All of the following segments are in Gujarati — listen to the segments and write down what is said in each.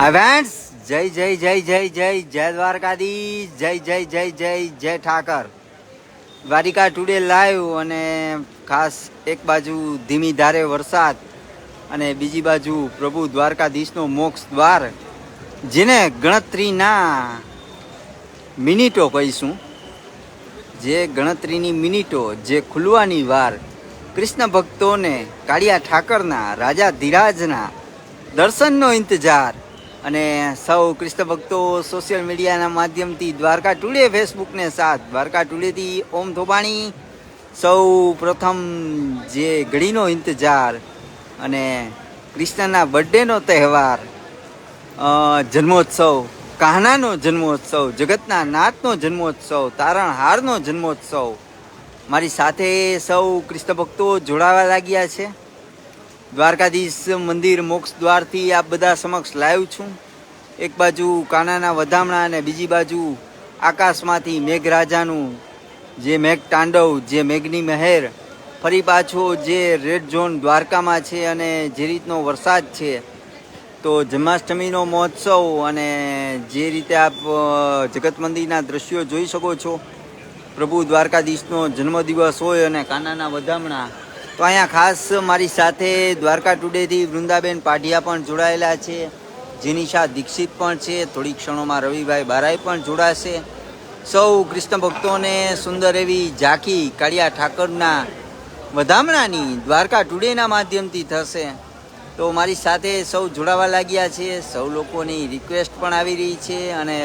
ફ્રેન્ડ્સ, જય જય જય જય જય જય દ્વારકાધીશ, જય જય જય જય જય ઠાકર. Dwarka today live. અને ખાસ એક બાજુ ધીમી ધારે વરસાદ અને બીજી બાજુ પ્રભુ દ્વારકાધીશનો મોક્ષ દ્વાર, જેને ગણતરીના મિનિટો કહીશું, જે ગણતરીની મિનિટો, જે ખુલવાની વાર, કૃષ્ણ ભક્તોને કાળિયા ઠાકરના રાજા ધીરાજના દર્શનનો ઇંતજાર. અને સૌ કૃષ્ણ ભક્તો સોશિયલ મીડિયાના માધ્યમથી દ્વારકા ટુડે ફેસબુકને સાથ, દ્વારકા ટુડેથી ઓમ થોબાણી, સૌ પ્રથમ જે ઘડીનો ઇંતજાર અને કૃષ્ણના બર્થડેનો તહેવાર, જન્મોત્સવ, કાહનાનો જન્મોત્સવ, જગતના નાથનો જન્મોત્સવ, તારણહારનો જન્મોત્સવ, મારી સાથે સૌ કૃષ્ણ ભક્તો જોડાવા લાગ્યા છે. દ્વારકાધીશ મંદિર મોક્ષ દ્વારથી આપ બધા સમક્ષ લાઈવ છું. એક બાજુ કાનાના વધામણા અને બીજી બાજુ આકાશમાંથી મેઘરાજાનું જે મેઘ તાંડવ, જે મેઘની મહેર, ફરી પાછો જે રેડ ઝોન દ્વારકામાં છે અને જે રીતનો વરસાદ છે, તો જન્માષ્ટમીનો મહોત્સવ અને જે રીતે આપ જગત મંદિરના દ્રશ્યો જોઈ શકો છો, પ્રભુ દ્વારકાધીશનો જન્મદિવસ હોય અને કાનાના વધામણા. તો અહીંયા ખાસ મારી સાથે દ્વારકા ટુડેથી વૃંદાબેન પાઢિયા પણ જોડાયેલા છે, જીનિશા દીક્ષિત પણ છે, થોડી ક્ષણોમાં રવિભાઈ બારાઈ પણ જોડાશે. સૌ કૃષ્ણ ભક્તોને સુંદર એવી ઝાંખી કાળિયા ઠાકરના વધામણાની દ્વારકા ટુડેના માધ્યમથી થશે. તો મારી સાથે સૌ જોડાવા લાગ્યા છે. સૌ લોકોની રિક્વેસ્ટ પણ આવી રહી છે અને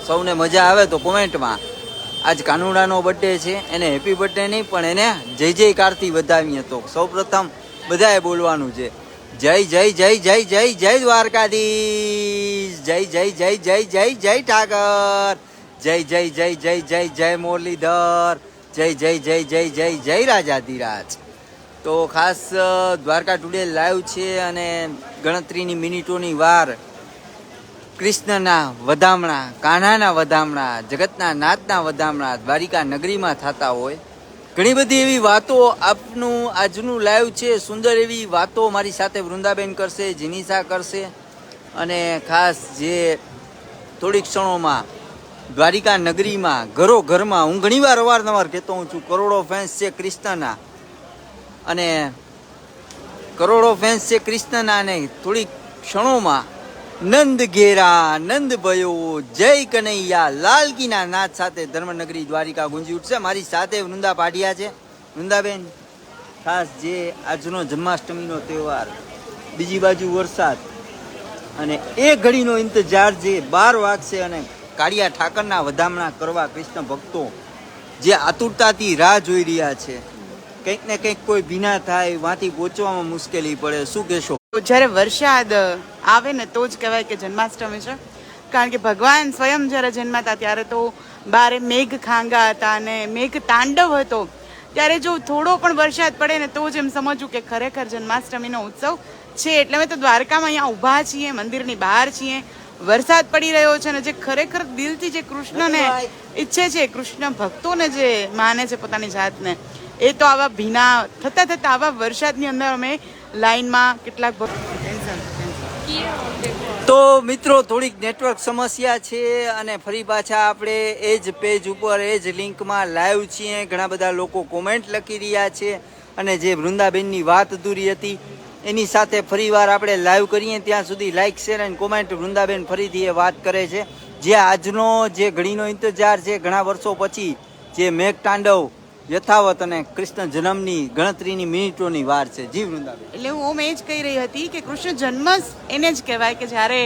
સૌને મજા આવે તો કોમેન્ટમાં આજ કાનુડાનો બર્થડે છે, એને હેપી બર્થડે નહીં પણ એને જય જયકારથી વધાવીએ. તો સૌ પ્રથમ બધાએ બોલવાનું છે, જય જય જય જય જય જય દ્વારકાધીશ, જય જય જય જય જય જય ઠાકર, જય જય જય જય જય જય મુરલીધર, જય જય જય જય જય જય રાજાધિરાજ. તો ખાસ દ્વારકા ટુડે લાઈવ છે અને ગણતરીની મિનિટોની વાર, કૃષ્ણના વધામણા, કાન્હાના વધામણા, જગતના નાથના વધામણા દ્વારિકા નગરીમાં થતા હોય. ઘણી બધી એવી વાતો આપનું આજનું લાઈવ છે. સુંદર એવી વાતો મારી સાથે વૃંદાબેન કરશે, જીનિશા કરશે અને ખાસ જે થોડીક ક્ષણોમાં દ્વારિકા નગરીમાં ઘરો ઘરમાં, હું ઘણીવાર અવારનવાર કહેતો હું છું, કરોડો ફેન્સ છે કૃષ્ણના અને કરોડો ફેન્સ છે કૃષ્ણના અને થોડીક ક્ષણોમાં નંદ ઘેરા નંદ ભયો, જય કનૈયા લાલકીના નાદ સાથે ધર્મનગરી દ્વારિકા ગુંજી ઉઠશે. મારી સાથે વૃંદા પાઢિયા છે. વૃંદાબેન, ખાસ જે આજનો જન્માષ્ટમીનો તહેવાર, બીજી બાજુ વરસાદ અને એ ઘડીનો ઇંતજાર, જે 12 વાગશે અને કાળિયા ઠાકરના વધામણા કરવા કૃષ્ણ ભક્તો જે આતુરતાથી રાહ જોઈ રહ્યા છે, કંઈક ને કંઈક કોઈ ભીના થાય, વાંથી પહોંચવામાં મુશ્કેલી પડે, શું કહેશો? જ્યારે વરસાદ આવે ને તો જ કહેવાય કે જન્માષ્ટમી છે. કારણ કે ભગવાન સ્વયં જ્યારે જન્માતા ત્યારે તો બારે મેઘ ખાંગા હતા અને મેઘ તાંડવ હતો. ત્યારે જો થોડો પણ વરસાદ પડે ને તો જ એમ સમજવું કે ખરેખર જન્માષ્ટમીનો ઉત્સવ છે. એટલે અમે તો દ્વારકામાં અહીંયા ઊભા છીએ, મંદિરની બહાર છીએ, વરસાદ પડી રહ્યો છે અને જે ખરેખર દિલથી જે કૃષ્ણને ઈચ્છે છે, કૃષ્ણ ભક્તોને જે માને છે પોતાની જાતને, એ તો આવા ભીના થતા થતા આવા વરસાદની અંદર અમે લાઈનમાં કેટલાક તો મિત્રો થોડીક નેટવર્ક સમસ્યા છે અને ફરી પાછા આપણે એ જ પેજ ઉપર, એ જ લિંકમાં લાઈવ છીએ. ઘણા બધા લોકો કોમેન્ટ લખી રહ્યા છે અને જે વૃંદાબેનની વાત અધૂરી હતી એની સાથે ફરીવાર આપણે લાઈવ કરીએ. ત્યાં સુધી લાઈક, શેર અને કોમેન્ટ. વૃંદાબેન ફરીથી એ વાત કરે છે, જે આજનો જે ઘડીનો ઇંતજાર છે, ઘણા વર્ષો પછી જે મેઘ તાંડવ યથાવત અને કૃષ્ણ જન્મની ગણતરીની મિનિટોની વાર છે. જી વૃંદાબેન. એટલે હું એ જ કહી રહી હતી કે કૃષ્ણ જન્મ એને જ કહેવાય કે જ્યારે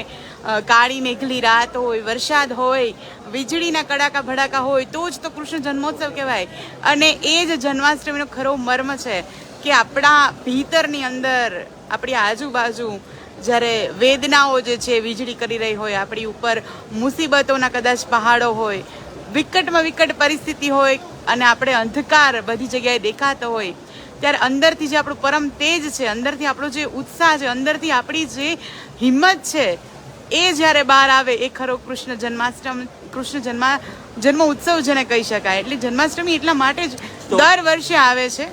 કાળી મેઘલી રાત હોય, વરસાદ હોય, વીજળીના કડાકા ભડાકા હોય તો જ તો કૃષ્ણ જન્મોત્સવ કહેવાય. અને એ જ જન્માષ્ટમીનો ખરો મર્મ છે કે આપણા ભીતરની અંદર, આપણી આજુબાજુ જ્યારે વેદનાઓ જે છે વીજળી કરી રહી હોય, આપણી ઉપર મુસીબતોના કદાચ પહાડો હોય, વિકટમાં વિકટ પરિસ્થિતિ હોય અને આપણે અંધકાર બધી જગ્યાએ દેખાતો હોય, ત્યારે અંદરથી જે આપણું પરમ તેજ છે, અંદરથી આપણો જે ઉત્સાહ છે, અંદરથી આપણી જે હિંમત છે, એ જ્યારે બહાર આવે એ ખરો કૃષ્ણ જન્મ ઉત્સવ જેને કહી શકાય. એટલે જન્માષ્ટમી એટલા માટે જ દર વર્ષે આવે છે.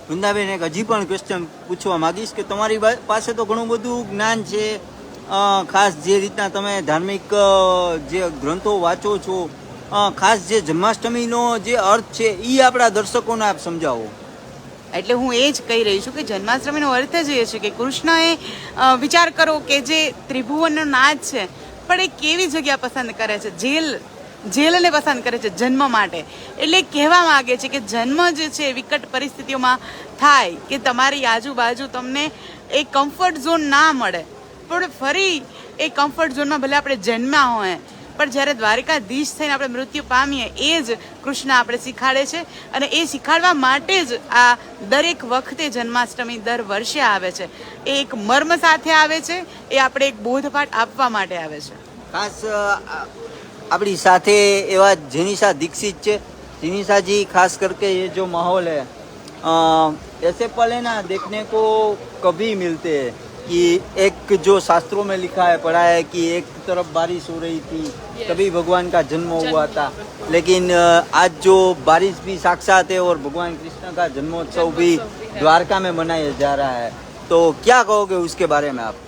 વૃંદાબેન, એક હજી પણ ક્વેશ્ચન પૂછવા માંગીશ કે તમારી પાસે તો ઘણું બધું જ્ઞાન છે, ખાસ જે રીતના તમે ધાર્મિક જે ગ્રંથો વાંચો છો, ખાસ જે જન્માષ્ટમીનો જે અર્થ છે એ આપણા દર્શકોને આપ સમજાવો. એટલે હું એ જ કહી રહી છું કે જન્માષ્ટમીનો અર્થ જ એ છે કે કૃષ્ણએ વિચાર કરો કે જે ત્રિભુવનનો નાથ છે પણ એ કેવી જગ્યા પસંદ કરે છે, જેલને પસંદ કરે છે જન્મ માટે. એટલે કહેવા માંગે છે કે જન્મ જે છે વિકટ પરિસ્થિતિઓમાં થાય કે તમારી આજુબાજુ તમને એ કમ્ફર્ટ ઝોન ના મળે, પણ ફરી એ કમ્ફર્ટ ઝોનમાં ભલે આપણે જન્મ્યા હોય પણ જ્યારે દ્વારિકાધીશ થઈને આપણે મૃત્યુ પામીએ એ જ કૃષ્ણ આપણે શીખાડે છે. અને એ શીખાડવા માટે જ આ દરેક વખતે જન્માષ્ટમી દર વર્ષે આવે છે. એ એક મર્મ સાથે આવે છે, એ આપણે એક બોધપાઠ આપવા માટે આવે છે. ખાસ આપણી સાથે એવા જેનિશા દીક્ષિત છે. जेनिशा जी, खास करके ये जो माहौल है, ऐसे पल है ना देखने को कभी मिलते हैं कि एक जो शास्त्रों में लिखा है, पढ़ा है कि एक तरफ बारिश हो रही थी, तभी भगवान का जन्म हुआ था, लेकिन आज जो बारिश भी साक्षात है और भगवान कृष्ण का जन्मोत्सव भी द्वारका में मनाया जा रहा है, तो क्या कहोगे उसके बारे में आप?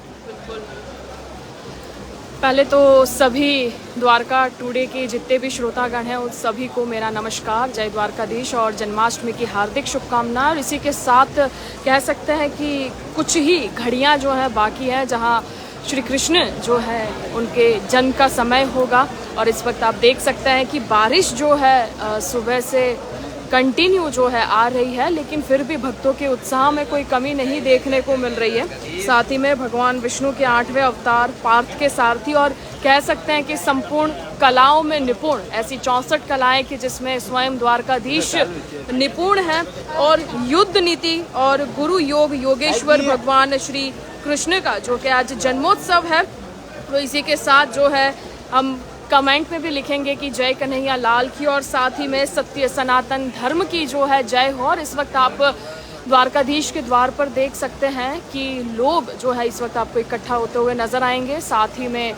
पहले तो सभी द्वारका टुडे के जितने भी श्रोतागण हैं उन सभी को मेरा नमस्कार, जय द्वारकाधीश और जन्माष्टमी की हार्दिक शुभकामनाएं। और इसी के साथ कह सकते हैं कि कुछ ही घड़ियां जो है बाकी हैं जहां श्री कृष्ण जो है उनके जन्म का समय होगा। और इस वक्त आप देख सकते हैं कि बारिश जो है सुबह से कंटिन्यू जो है आ रही है, लेकिन फिर भी भक्तों के उत्साह में कोई कमी नहीं देखने को मिल रही है। साथ ही में भगवान विष्णु के 8वें अवतार पार्थ के सारथी और कह सकते हैं कि संपूर्ण कलाओं में निपुण, ऐसी 64 कलाएं कि जिसमें स्वयं द्वारकाधीश निपुण हैं, और युद्ध नीति और गुरु योग योगेश्वर भगवान श्री कृष्ण का जो कि आज जन्मोत्सव है, तो इसी के साथ जो है हम कमेंट में भी लिखेंगे कि जय कन्हैया लाल की, और साथ ही में सत्य सनातन धर्म की जो है जय हो। और इस वक्त आप द्वारकाधीश के द्वार पर देख सकते हैं कि लोग जो है इस वक्त आपको इकट्ठा होते हुए नजर आएंगे। साथ ही में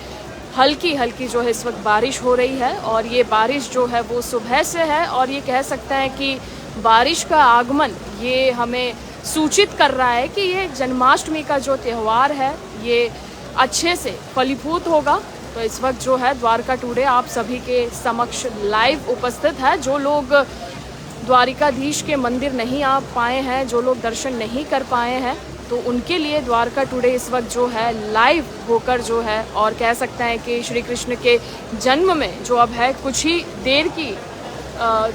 हल्की हल्की जो है इस वक्त बारिश हो रही है, और ये बारिश जो है वो सुबह से है, और ये कह सकते हैं कि बारिश का आगमन ये हमें सूचित कर रहा है कि ये जन्माष्टमी का जो त्यौहार है ये अच्छे से फलीभूत होगा। तो इस वक्त जो है द्वारका टुडे आप सभी के समक्ष लाइव उपस्थित है। जो लोग द्वारिकाधीश के मंदिर नहीं आ पाए हैं, जो लोग दर्शन नहीं कर पाए हैं, तो उनके लिए द्वारका टुडे इस वक्त जो है लाइव होकर जो है, और कह सकते हैं कि श्री कृष्ण के जन्म में जो अब है कुछ ही देर की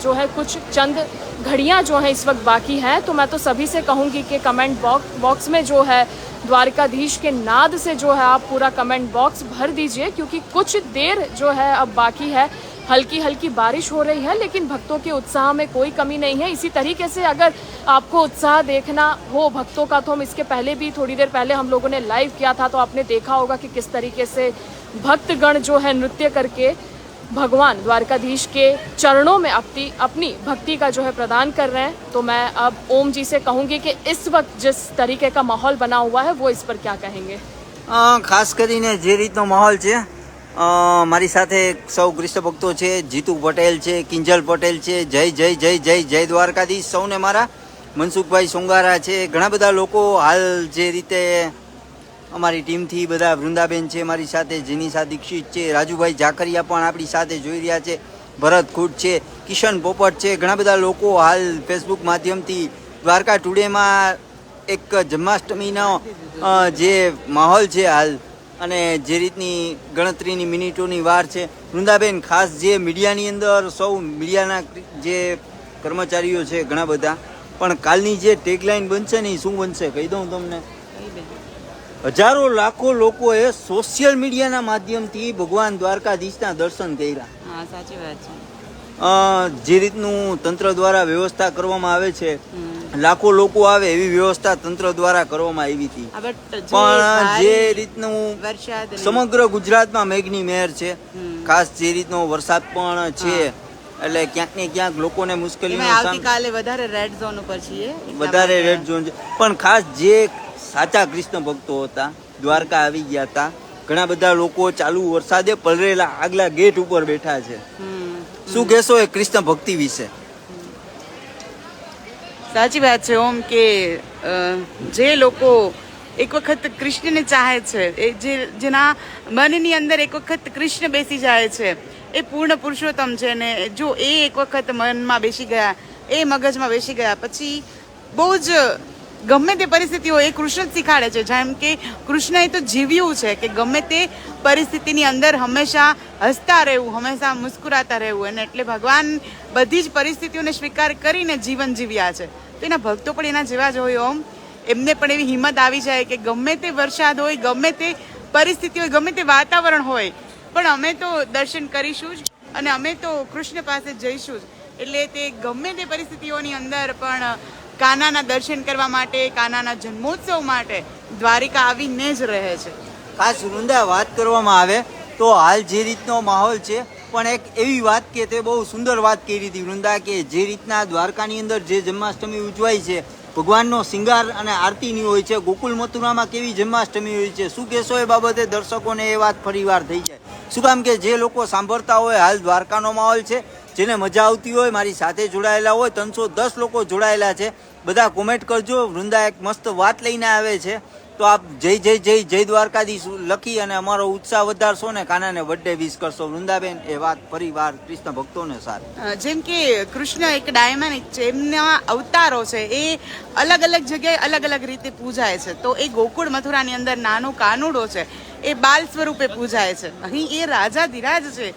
जो है कुछ चंद घड़ियां जो है इस वक्त बाकी हैं। तो मैं तो सभी से कहूँगी कि कमेंट बॉक्स में जो है द्वारकाधीश के नाद से जो है आप पूरा कमेंट बॉक्स भर दीजिए, क्योंकि कुछ देर जो है अब बाकी है। हल्की हल्की बारिश हो रही है, लेकिन भक्तों के उत्साह में कोई कमी नहीं है। इसी तरीके से अगर आपको उत्साह देखना हो भक्तों का, तो हम इसके पहले भी थोड़ी देर पहले हम लोगों ने लाइव किया था, तो आपने देखा होगा कि किस तरीके से भक्तगण जो है नृत्य करके भगवान द्वारकाधीश के चरणों में अपनी भक्ति का जो है प्रदान कर रहे हैं। तो मैं अब ओम जी से कहूँगी कि इस वक्त जिस तरीके का माहौल बना हुआ है वो इस पर क्या कहेंगे? ખાસ કરીને જે રીતનો માહોલ છે, મારી સાથે સૌ કૃષ્ણ ભક્તો છે, જીતુ પટેલ છે, કિંજલ પટેલ છે, જય જય જય જય જય દ્વારકાધીશ સૌને મારા, મનસુખભાઈ સોંગારા છે, ઘણા બધા લોકો હાલ જે રીતે અમારી ટીમથી બધા, વૃંદાબેન છે મારી સાથે, જેનિશા દીક્ષિત છે, રાજુભાઈ ઝાખરિયા પણ આપણી સાથે જોઈ રહ્યા છે, ભરત ખૂટ છે, કિશન પોપટ છે, ઘણા બધા લોકો હાલ ફેસબુક માધ્યમથી દ્વારકા ટુડેમાં એક જન્માષ્ટમીનો જે માહોલ છે હાલ, અને જે રીતની ગણતરીની મિનિટોની વાર છે, વૃંદાબેન ખાસ જે મીડિયાની અંદર સૌ મીડિયાના જે કર્મચારીઓ છે ઘણા બધા, પણ કાલની જે ટેગલાઇન બનશે ને એ શું બનશે કહી દઉં તમને? હજારો લાખો લોકોએ સોશિયલ મીડિયાના માધ્યમથી ભગવાન દ્વારકાધીશના દર્શન કર્યા. હા, સાચી વાત છે. જે રીતનું તંત્ર દ્વારા વ્યવસ્થા કરવામાં આવે છે, લાખો લોકો આવે એવી વ્યવસ્થા તંત્ર દ્વારા કરવામાં આવી હતી, પણ જે રીતનું સમગ્ર ગુજરાતમાં મેઘની મહેર છે, ખાસ જે રીતનો વરસાદ પણ છે, એટલે ક્યાંક ને ક્યાંક લોકોને મુશ્કેલીનો આવતીકાલે વધારે રેડ ઝોન ઉપર છીએ, વધારે રેડ ઝોન છે, પણ ખાસ જે સાચા કૃષ્ણ ભક્તો હતા દ્વારકા આવી ગયા હતા, ઘણા બધા લોકો ચાલુ વરસાદે પલરેલા આગલા ગેટ ઉપર બેઠા છે. શું કહેશો એ કૃષ્ણ ભક્તિ વિશે? સાચી વાત છે ઓમ, કે જે લોકો એક વખત કૃષ્ણને ચાહે છે, એ જેના મનની અંદર એક વખત કૃષ્ણ બેસી જાય છે, એ પૂર્ણ પુરુષોત્તમ છે. ને જો એ એક વખત મનમાં બેસી ગયા, એ મગજમાં બેસી ગયા, પછી બહુ જ ગમે તે પરિસ્થિતિ હોય એ કૃષ્ણ જ શીખાડે છે. જેમ કે કૃષ્ણએ તો જીવ્યું છે કે ગમે તે પરિસ્થિતિની અંદર હંમેશા હસતા રહેવું, હંમેશા મુસ્કુરાતા રહેવું. અને એટલે ભગવાન બધી જ પરિસ્થિતિઓને સ્વીકાર કરીને જીવન જીવ્યા છે. તો એના ભક્તો પણ એના જેવા જ હોય. ઓમ એમને પણ એવી હિંમત આવી જાય કે ગમે તે વરસાદ હોય, ગમે તે પરિસ્થિતિ હોય, ગમે તે વાતાવરણ હોય, પણ અમે તો દર્શન કરીશું જ અને અમે તો કૃષ્ણ પાસે જઈશું જ. એટલે તે ગમે તે પરિસ્થિતિઓની અંદર પણ કાનાના દર્શન કરવા માટે, કાનાના જન્મોત્સવ માટે દ્વારિકા આવીને જ રહે છે. ખાસ વૃંદા વાત કરવામાં આવે તો હાલ જે રીતનો માહોલ છે, પણ એક એવી વાત કે તે બહુ સુંદર વાત કરી હતી વૃંદા, કે જે રીતના દ્વારકાની અંદર જે જન્માષ્ટમી ઉજવાય છે, ભગવાનનો શિંગાર અને આરતીની હોય છે, ગોકુલ મથુરામાં કેવી જન્માષ્ટમી હોય છે, શું કહેશો એ બાબતે દર્શકોને એ વાત ફરીવાર થઈ જાય? શું કામ કે જે લોકો સાંભળતા હોય, હાલ દ્વારકાનો માહોલ છે, જેને મજા આવતી હોય, મારી સાથે જોડાયેલા હોય, 310 લોકો જોડાયેલા છે, બધા કોમેન્ટ કરજો. વૃંદા એક મસ્ત વાત લઈને આવે છે, તો આપ જય જય જય જય દ્વારકાધીશ લખી અને અમારો ઉત્સાહ વધારશો ને કાનાને બર્થડે વિશ કરશો. વૃંદાબેન એ વાત ફરીવાર કૃષ્ણ ભક્તોને સારી. જેમ કે કૃષ્ણ એક ડાયમંડ છે, એમના અવતારો છે એ અલગ અલગ જગ્યાએ અલગ અલગ રીતે પૂજાય છે. તો એ ગોકુળ મથુરાની અંદર નાનો કાનુડો છે, એ બાલ સ્વરૂપે પૂજાય છે. અહીં એ રાજાધિરાજ છે,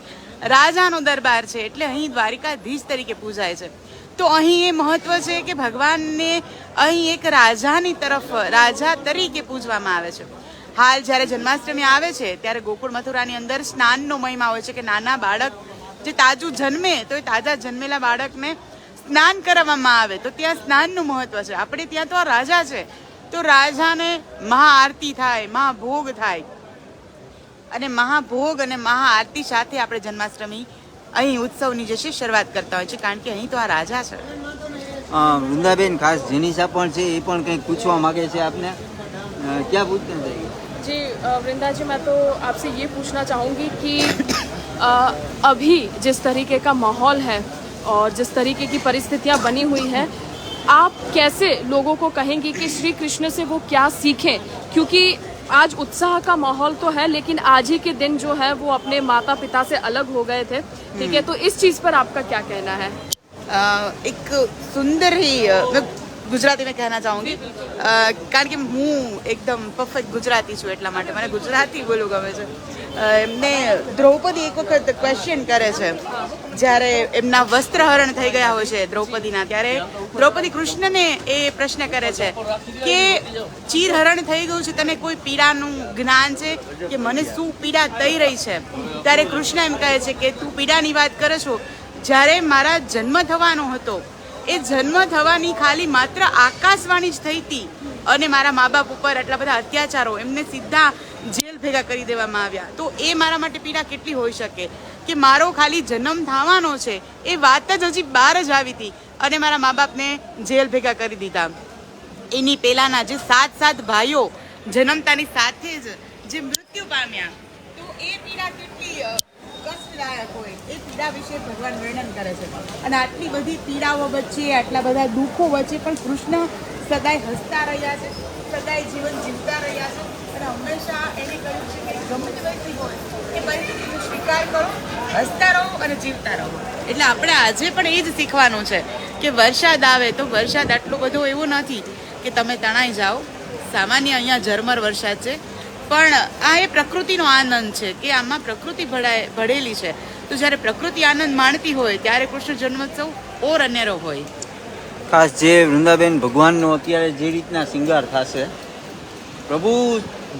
રાજાનો દરબાર છે, એટલે અહીં દ્વારિકાધીશ તરીકે પૂજાય છે. તો અહીં એ મહત્વ છે કે ભગવાનને અહીં એક રાજાની તરફ રાજા તરીકે પૂજવામાં આવે છે. હાલ જ્યારે જન્માષ્ટમી આવે છે ત્યારે ગોકુળ મથુરાની અંદર સ્નાનનો મહિમા હોય છે કે નાના બાળક જે તાજું જન્મે તો એ તાજા જન્મેલા બાળકને સ્નાન કરાવવામાં આવે. તો ત્યાં સ્નાનનું મહત્વ છે. આપણે ત્યાં તો આ રાજા છે, તો રાજાને મહાઆરતી થાય, મહાભોગ થાય, અને મહાભોગ અને મહાઆરતી સાથે આપણે જન્માષ્ટમી અહીં ઉત્સવની જે છે શરૂઆત કરતા હોય છે, કારણ કે અહીં તો આ રાજા છે. વૃંદાબેન ખાસ જેનિશા પણ છે, એ પણ કંઈક પૂછવા માંગે છે આપને. क्या पूछते हैं? जी वृंदा जी, मैं तो आपसे ये पूछना चाहूँगी कि अभी जिस तरीके का माहौल है और जिस तरीके की परिस्थितियाँ बनी हुई हैं, आप कैसे लोगों को कहेंगी कि श्री कृष्ण से वो क्या सीखें? क्योंकि आज उत्साह का माहौल तो है, लेकिन आज ही के दिन जो है वो अपने माता पिता से अलग हो गए थे, ठीक है? तो इस चीज़ पर आपका क्या कहना है? एक सुंदर ही मैं ગુજરાતી મેં કહેના ચાહુંગી, કારણ કે હું એકદમ પરફેક્ટ ગુજરાતી છું, એટલા માટે મને ગુજરાતી બોલવું ગમે છે. એમને દ્રૌપદી એક વખત ક્વેશ્ચન કરે છે, જ્યારે એમના વસ્ત્રહરણ થઈ ગયા હોય છે દ્રૌપદીના, ત્યારે દ્રૌપદી કૃષ્ણને એ પ્રશ્ન કરે છે કે ચીરહરણ થઈ ગયું છે, તને કોઈ પીડાનું જ્ઞાન છે કે મને શું પીડા થઈ રહી છે? ત્યારે કૃષ્ણ એમ કહે છે કે તું પીડાની વાત કરે છો, જ્યારે મારા જન્મ થવાનો હતો એ જન્મ થવાની ખાલી માત્ર આકાશવાણી જ થઈ હતી, અને મારા મા બાપ ઉપર આટલા બધા અત્યાચારો, એમને સીધા જેલ ભેગા કરી દેવામાં આવ્યા. તો એ મારા માટે પીડા કેટલી હોઈ શકે કે મારો ખાલી જન્મ થવાનો છે એ વાત જ હજી બહાર જ આવી હતી અને મારા મા બાપને જેલ ભેગા કરી દીધા. એની પહેલાના જે 7 ભાઈઓ જન્મતાની સાથે જ જે મૃત્યુ પામ્યા, તો એ પીડા કેટલી કષ્ટદાયક હોય એ પીડા વિશે ભગવાન વર્ણન કરે છે. અને આટલી બધી પીડાઓ વચ્ચે, આટલા બધા દુઃખો વચ્ચે પણ કૃષ્ણ સદાય હસતા રહ્યા છે, સદાય જીવન જીવતા રહ્યા છે, અને હંમેશા એને કહ્યું છે કે ગમે તે પરિસ્થિતિ હોય એ પરિસ્થિતિનો સ્વીકાર કરો, હસતા રહો અને જીવતા રહો. એટલે આપણે આજે પણ એ જ શીખવાનું છે કે વરસાદ આવે તો વરસાદ આટલો બધો એવો નથી કે તમે તણાઈ જાઓ. સામાન્ય અહીંયા ઝરમર વરસાદ છે, પણ આ એ પ્રકૃતિનો આનંદ છે કે આમાં પ્રકૃતિ ભળેલી છે. તો જ્યારે પ્રકૃતિ આનંદ માણતી હોય ત્યારે કૃષ્ણ જન્મોત્સવ ઓર અનેરો હોય. ખાસ જે વૃંદાબેન ભગવાનનો અત્યારે જે રીતના શિંગાર થશે, પ્રભુ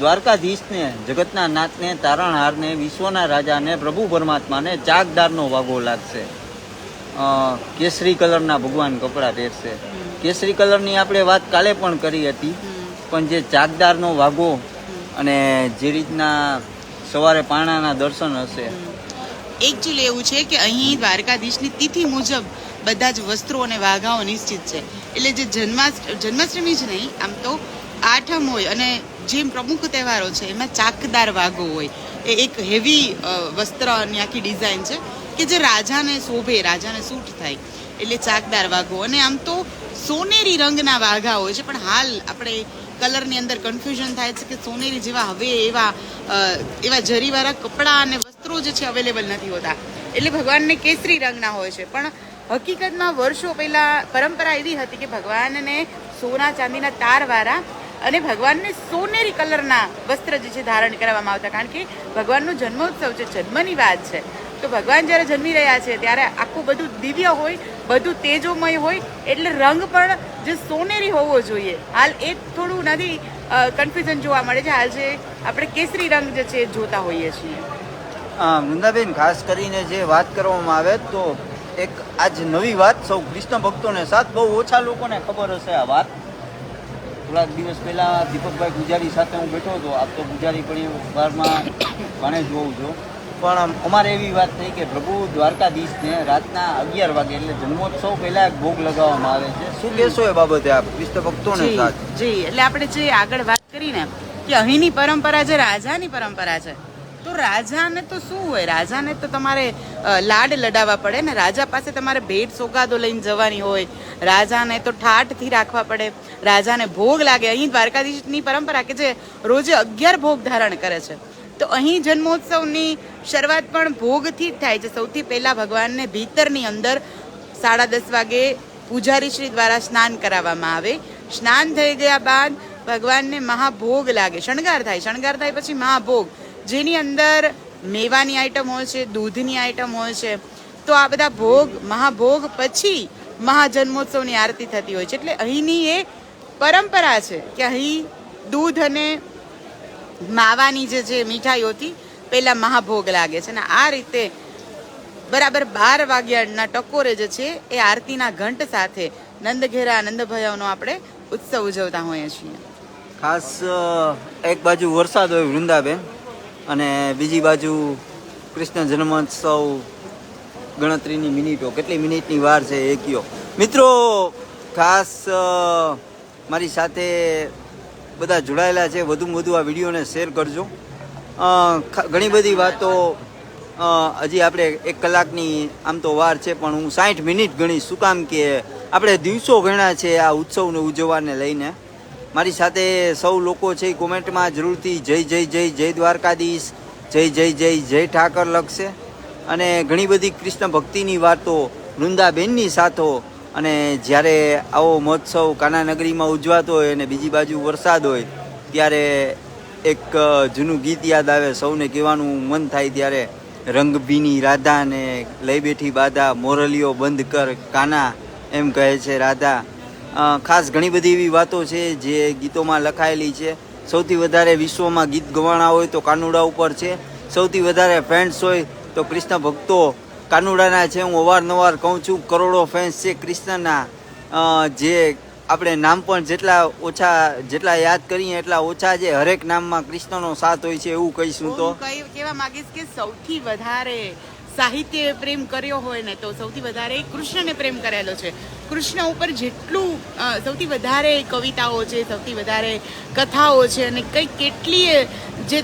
દ્વારકાધીશને, જગતના નાથને, તારણહારને, વિશ્વના રાજાને, પ્રભુ પરમાત્માને ચાકદારનો વાગો લાગશે. કેસરી કલરના ભગવાન કપડાં પહેરશે. કેસરી કલરની આપણે વાત કાલે પણ કરી હતી, પણ જે ચાકદારનો વાગો અને જે રીતના સવારે પાણાના દર્શન હશે. એકચ્યુઅલી એવું છે કે અહીં દ્વારકાધીશની તિથિ મુજબ બધા જ વસ્ત્રો અને વાઘાઓ નિશ્ચિત છે. એટલે જે જન્માષ્ટમી જ નહીં, આમ તો આઠમ હોય અને જે પ્રમુખ તહેવારો છે એમાં ચાકદાર વાઘો હોય. એ એક હેવી વસ્ત્રની આખી ડિઝાઇન છે કે જે રાજાને શોભે, રાજાને સૂટ થાય, એટલે ચાકદાર વાઘો. અને આમ તો સોનેરી રંગના વાઘા હોય છે, પણ હાલ આપણે કલરની અંદર કન્ફ્યુઝન થાય છે કે સોનેરી જેવા હવે એવા જરીવાળા કપડાં અને વસ્ત્રો જે છે અવેલેબલ નથી હોતા, એટલે ભગવાનને કેસરી રંગના હોય છે. પણ હકીકતમાં વર્ષો પહેલાં પરંપરા એવી હતી કે ભગવાનને સોના ચાંદીના તારવાળા અને ભગવાનને સોનેરી કલરના વસ્ત્ર જે છે ધારણ કરવામાં આવતા, કારણ કે ભગવાનનો જન્મોત્સવ છે, જન્મની વાત છે. તો ભગવાન જ્યારે જન્મી રહ્યા છે ત્યારે આખું બધું દિવ્ય હોય, બધું તેજોમય હોય, એટલે રંગ પણ જે સોનેરી હોવો જોઈએ. હાલ એ થોડું નથી કન્ફ્યુઝન જોવા મળે છે. હાલ જે આપણે કેસરી રંગ જે છે એ જોતા હોઈએ છીએ. વૃંદાબેન, ખાસ કરીને જે વાત કરવામાં આવે તો એક આજ નવી વાત સૌ કૃષ્ણ ભક્તોને સાથ બહુ ઓછા લોકોને ખબર હશે આ વાત. થોડાક દિવસ પહેલાં દીપકભાઈ પૂજારી સાથે હું બેઠો હતો. આપ તો પૂજારી પરિવારમાં ઘણે જોઉં છું, પણ અમારે એવી વાત થઈ કે પ્રભુ દ્વારકાધીશને રાતના 11 વાગે એટલે જન્મોત્સવ પહેલા એક ભોગ લગાવવામાં આવે છે. શું કહેશો એ બાબતે આપ કૃષ્ણ ભક્તોને સાથ? જી, એટલે આપણે જે આગળ વાત કરીને કે અહીંની પરંપરા જે રાજાની પરંપરા છે, તો રાજાને તો શું હોય, રાજાને તો તમારે લાડ લડાવવા પડે ને, રાજા પાસે તમારે ભેટ સોગાદો લઈને જવાની હોય, રાજાને તો ઠાઠથી રાખવા પડે, રાજાને ભોગ લાગે. અહીં દ્વારકાધીશની પરંપરા કે જે રોજે 11 ભોગ ધારણ કરે છે, તો અહીં જન્મોત્સવની શરૂઆત પણ ભોગથી જ થાય છે. સૌથી પહેલાં ભગવાનને ભીતરની અંદર 10:30 વાગે પૂજારીશ્રી દ્વારા સ્નાન કરાવવામાં આવે. સ્નાન થઈ ગયા બાદ ભગવાનને મહાભોગ લાગે, શણગાર થાય પછી મહાભોગ, જેની અંદર મેવાની આઈટમ હોય છે, દૂધની આઈટમ હોય છે. તો આ બધા ભોગ, મહાભોગ પછી મહાજન્મોત્સવની આરતી થતી હોય છે. એટલે અહીંની એ પરંપરા છે કે અહીં દૂધ અને માવાની જે છે મીઠાઈઓથી પહેલા મહાભોગ લાગે છે, અને આ રીતે બરાબર 12 વાગ્યાના ટકોરે જે છે એ આરતીના ઘંટ સાથે નંદઘેરા નંદભયાનો આપણે ઉત્સવ ઉજવતા હોઈએ છીએ. ખાસ એક બાજુ વરસાદ હોય વૃંદાબેન, અને બીજી બાજુ કૃષ્ણ જન્મોત્સવ, ગણતરીની મિનિટો, કેટલી મિનિટની વાર છે એ કયો. મિત્રો, ખાસ મારી સાથે બધા જોડાયેલા છે, વધુમાં વધુ આ વિડીયોને શેર કરજો. ઘણી બધી વાતો હજી આપણે 1 કલાકની આમ તો વાર છે, પણ હું 60 મિનિટ ગણીશ. શું કામ કે આપણે દિવસો ગણ્યા છે આ ઉત્સવને ઉજવવાને લઈને. મારી સાથે સૌ લોકો છે કોમેન્ટમાં જરૂરથી જય જય જય જય દ્વારકાધીશ, જય જય જય જય ઠાકર લખશે. અને ઘણી બધી કૃષ્ણ ભક્તિની વાતો વૃંદાબેનની સાથો. અને જ્યારે આવો મહોત્સવ કાનાનગરીમાં ઉજવાતો હોય અને બીજી બાજુ વરસાદ હોય, ત્યારે એક જૂનું ગીત યાદ આવે, સૌને કહેવાનું મન થાય ત્યારે, રંગભીની રાધાને લઈ બેઠી બાધા, મોરલીઓ બંધ કર કાના, એમ કહે છે રાધા. ખાસ ઘણી બધી એવી વાતો છે જે ગીતોમાં લખાયેલી છે. સૌથી વધારે વિશ્વમાં ગીત ગવાણા હોય તો કાનુડા ઉપર છે. સૌથી વધારે ફેન્સ હોય તો કૃષ્ણ ભક્તો કાનુડાના છે. હું અવારનવાર કહું છું, કરોડો ફેન્સ છે કૃષ્ણના. જે આપણે નામ પણ જેટલા યાદ કરીએ એટલા ઓછા છે. હરેક નામમાં કૃષ્ણનો સાથ હોય છે, એવું કહીશું. તો કહેવા માંગીશ કે સૌથી વધારે સાહિત્ય પ્રેમ કર્યો હોય ને તો સૌથી વધારે કૃષ્ણને પ્રેમ કરેલો છે. કૃષ્ણ ઉપર જેટલું સૌથી વધારે કવિતાઓ છે, સૌથી વધારે કથાઓ છે, અને કેટલીય જે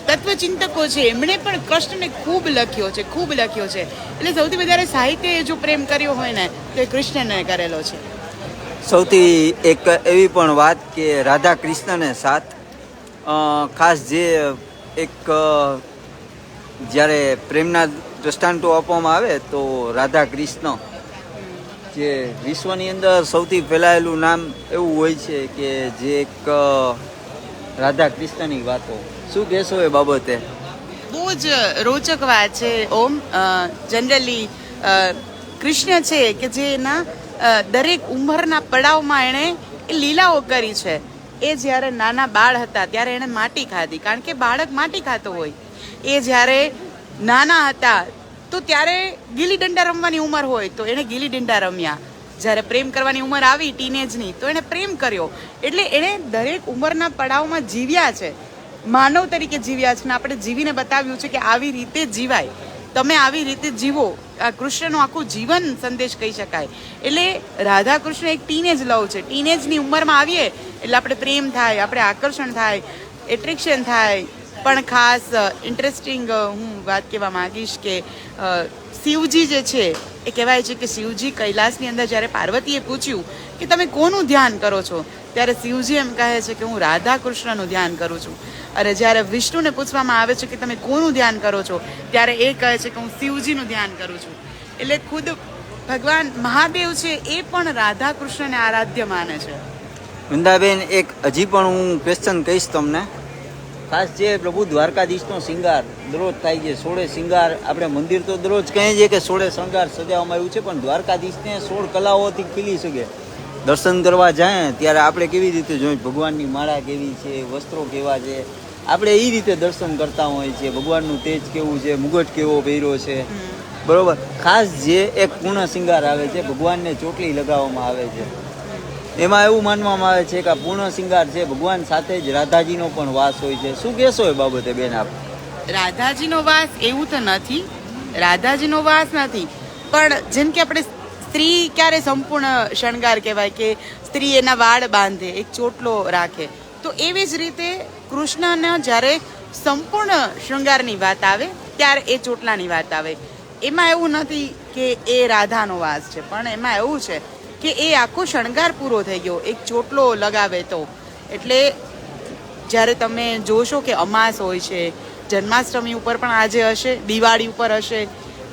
તત્વચિંતકો છે એમણે પણ કૃષ્ણને ખૂબ લખ્યો છે. એટલે સૌથી વધારે સાહિત્ય જો પ્રેમ કર્યો હોય ને તો એ કૃષ્ણને કરેલો છે. સૌથી એક એવી પણ વાત કે રાધા કૃષ્ણને સાથ, ખાસ જે એક જ્યારે પ્રેમના દ્રષ્ટાંતો આપવામાં આવે તો રાધા કૃષ્ણ, જે વિશ્વની અંદર સૌથી ફેલાયેલું નામ એવું હોય છે કે જે એક રાધા કૃષ્ણની વાતો. શું કહેશો એ બાબતે? બહુ જ રોચક વાત છે ઓમ. જનરલી કૃષ્ણ છે કે જે એના દરેક ઉંમરના પડાવમાં એણે એ લીલાઓ કરી છે. એ જ્યારે નાના બાળ હતા ત્યારે એણે માટી ખાધી, કારણ કે બાળક માટી ખાતો હોય. એ જ્યારે નાના હતા તો ત્યારે ગીલી દંડા રમવાની ઉંમર હોય તો એણે ગીલી દંડા રમ્યા. જ્યારે પ્રેમ કરવાની ઉંમર આવી ટીનેજની તો એણે પ્રેમ કર્યો. એટલે એણે દરેક ઉંમરના પડાવમાં જીવ્યા છે, માનવ તરીકે જીવ્યા છે, અને આપણે જીવીને બતાવ્યું છે કે આવી રીતે જીવાય, તમે આવી રીતે જીવો. આ કૃષ્ણનું આખું જીવન સંદેશ કહી શકાય. એટલે રાધા કૃષ્ણ એક ટીનેજ લવ છે. ટીનેજની ઉંમરમાં આવીએ એટલે આપણે પ્રેમ થાય, આપણે આકર્ષણ થાય, એટ્રેક્શન થાય. પણ ખાસ ઇન્ટરેસ્ટિંગ હું વાત કહેવા માંગીશ કે શિવજી જે છે એ કહેવાય છે કે શિવજી કૈલાસની અંદર જ્યારે પાર્વતીએ પૂછ્યું કે તમે કોનું ધ્યાન કરો છો, ત્યારે શિવજી એમ કહે છે કે હું રાધા કૃષ્ણનું ધ્યાન કરું છું. અને જ્યારે વિષ્ણુને પૂછવામાં આવે છે કે તમે કોનું ધ્યાન કરો છો, ત્યારે એ કહે છે કે હું શિવજીનું ધ્યાન કરું છું. એટલે ખુદ ભગવાન મહાદેવ છે એ પણ રાધા કૃષ્ણને આરાધ્ય માને છે. વૃંદાબેન, એક હજી પણ હું ક્વેશ્ચન કહીશ તમને. ખાસ જે પ્રભુ દ્વારકાધીશનો શિંગાર દરરોજ થાય છે, 16 શિંગાર, આપણે મંદિર તો દરરોજ કહીએ છીએ કે 16 શણગાર સજાવવામાં આવ્યું છે, પણ દ્વારકાધીશને 16 કલાઓથી ખીલી શકે. દર્શન કરવા જાય ત્યારે આપણે કેવી રીતે જોઈએ, ભગવાનની માળા કેવી છે, વસ્ત્રો કેવા છે, આપણે એ રીતે દર્શન કરતા હોઈએ છીએ. ભગવાનનું તેજ કેવું છે, મુગટ કેવો પહેર્યો છે, બરોબર. ખાસ જે એક પૂર્ણ શિંગાર આવે છે, ભગવાનને ચોટલી લગાવવામાં આવે છે, એમાં એવું માનવામાં આવે છે કે આ પૂર્ણ શિંગાર છે ભગવાન સાથે જ રાધાજીનો પણ વાસ હોય છે. શું કહેશો એ બાબતે બેન આપ? રાધાજીનો વાસ એવું તો નથી, રાધાજીનો વાસ નથી, પણ જેમ કે આપણે સ્ત્રી ક્યારે સંપૂર્ણ શણગાર કહેવાય કે સ્ત્રી એના વાળ બાંધે, એક ચોટલો રાખે, તો એવી જ રીતે કૃષ્ણને જ્યારે સંપૂર્ણ શૃંગારની વાત આવે ત્યારે એ ચોટલાની વાત આવે. એમાં એવું નથી કે એ રાધાનો વાસ છે, પણ એમાં એવું છે કે એ આખો શણગાર પૂરો થઈ ગયો એક ચોટલો લગાવે તો. એટલે જ્યારે તમે જોશો કે અમાસ હોય છે, જન્માષ્ટમી ઉપર પણ આજે હશે, દિવાળી ઉપર હશે,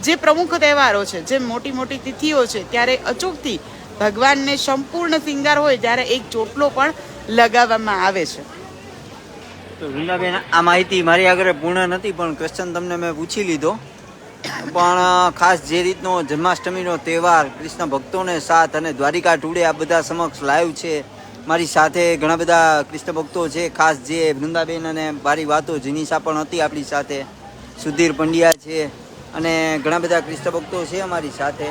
જે પ્રમુખ તહેવારો છે, જે મોટી મોટી તિથિઓ છે, ત્યારે અચૂકથી ભગવાનને સંપૂર્ણ શિંગાર હોય ત્યારે એક ચોટલો પણ લગાવવામાં આવે છે. તો વૃંદાબેન, આ માહિતી મારી આગળ પૂર્ણ નથી, પણ ક્વેશ્ચન તમને મેં પૂછી લીધો. પણ ખાસ જે રીતનો જન્માષ્ટમીનો તહેવાર કૃષ્ણ ભક્તોને સાથ અને દ્વારિકા ટુડે આ બધા સમક્ષ લાઈવ છે, મારી સાથે ઘણા બધા કૃષ્ણ ભક્તો છે, ખાસ જે વૃંદાબેન અને મારી વાતો જીનીસા પણ હતી આપણી સાથે, સુધીર પંડ્યા છે અને ઘણા બધા કૃષ્ણ ભક્તો છે અમારી સાથે.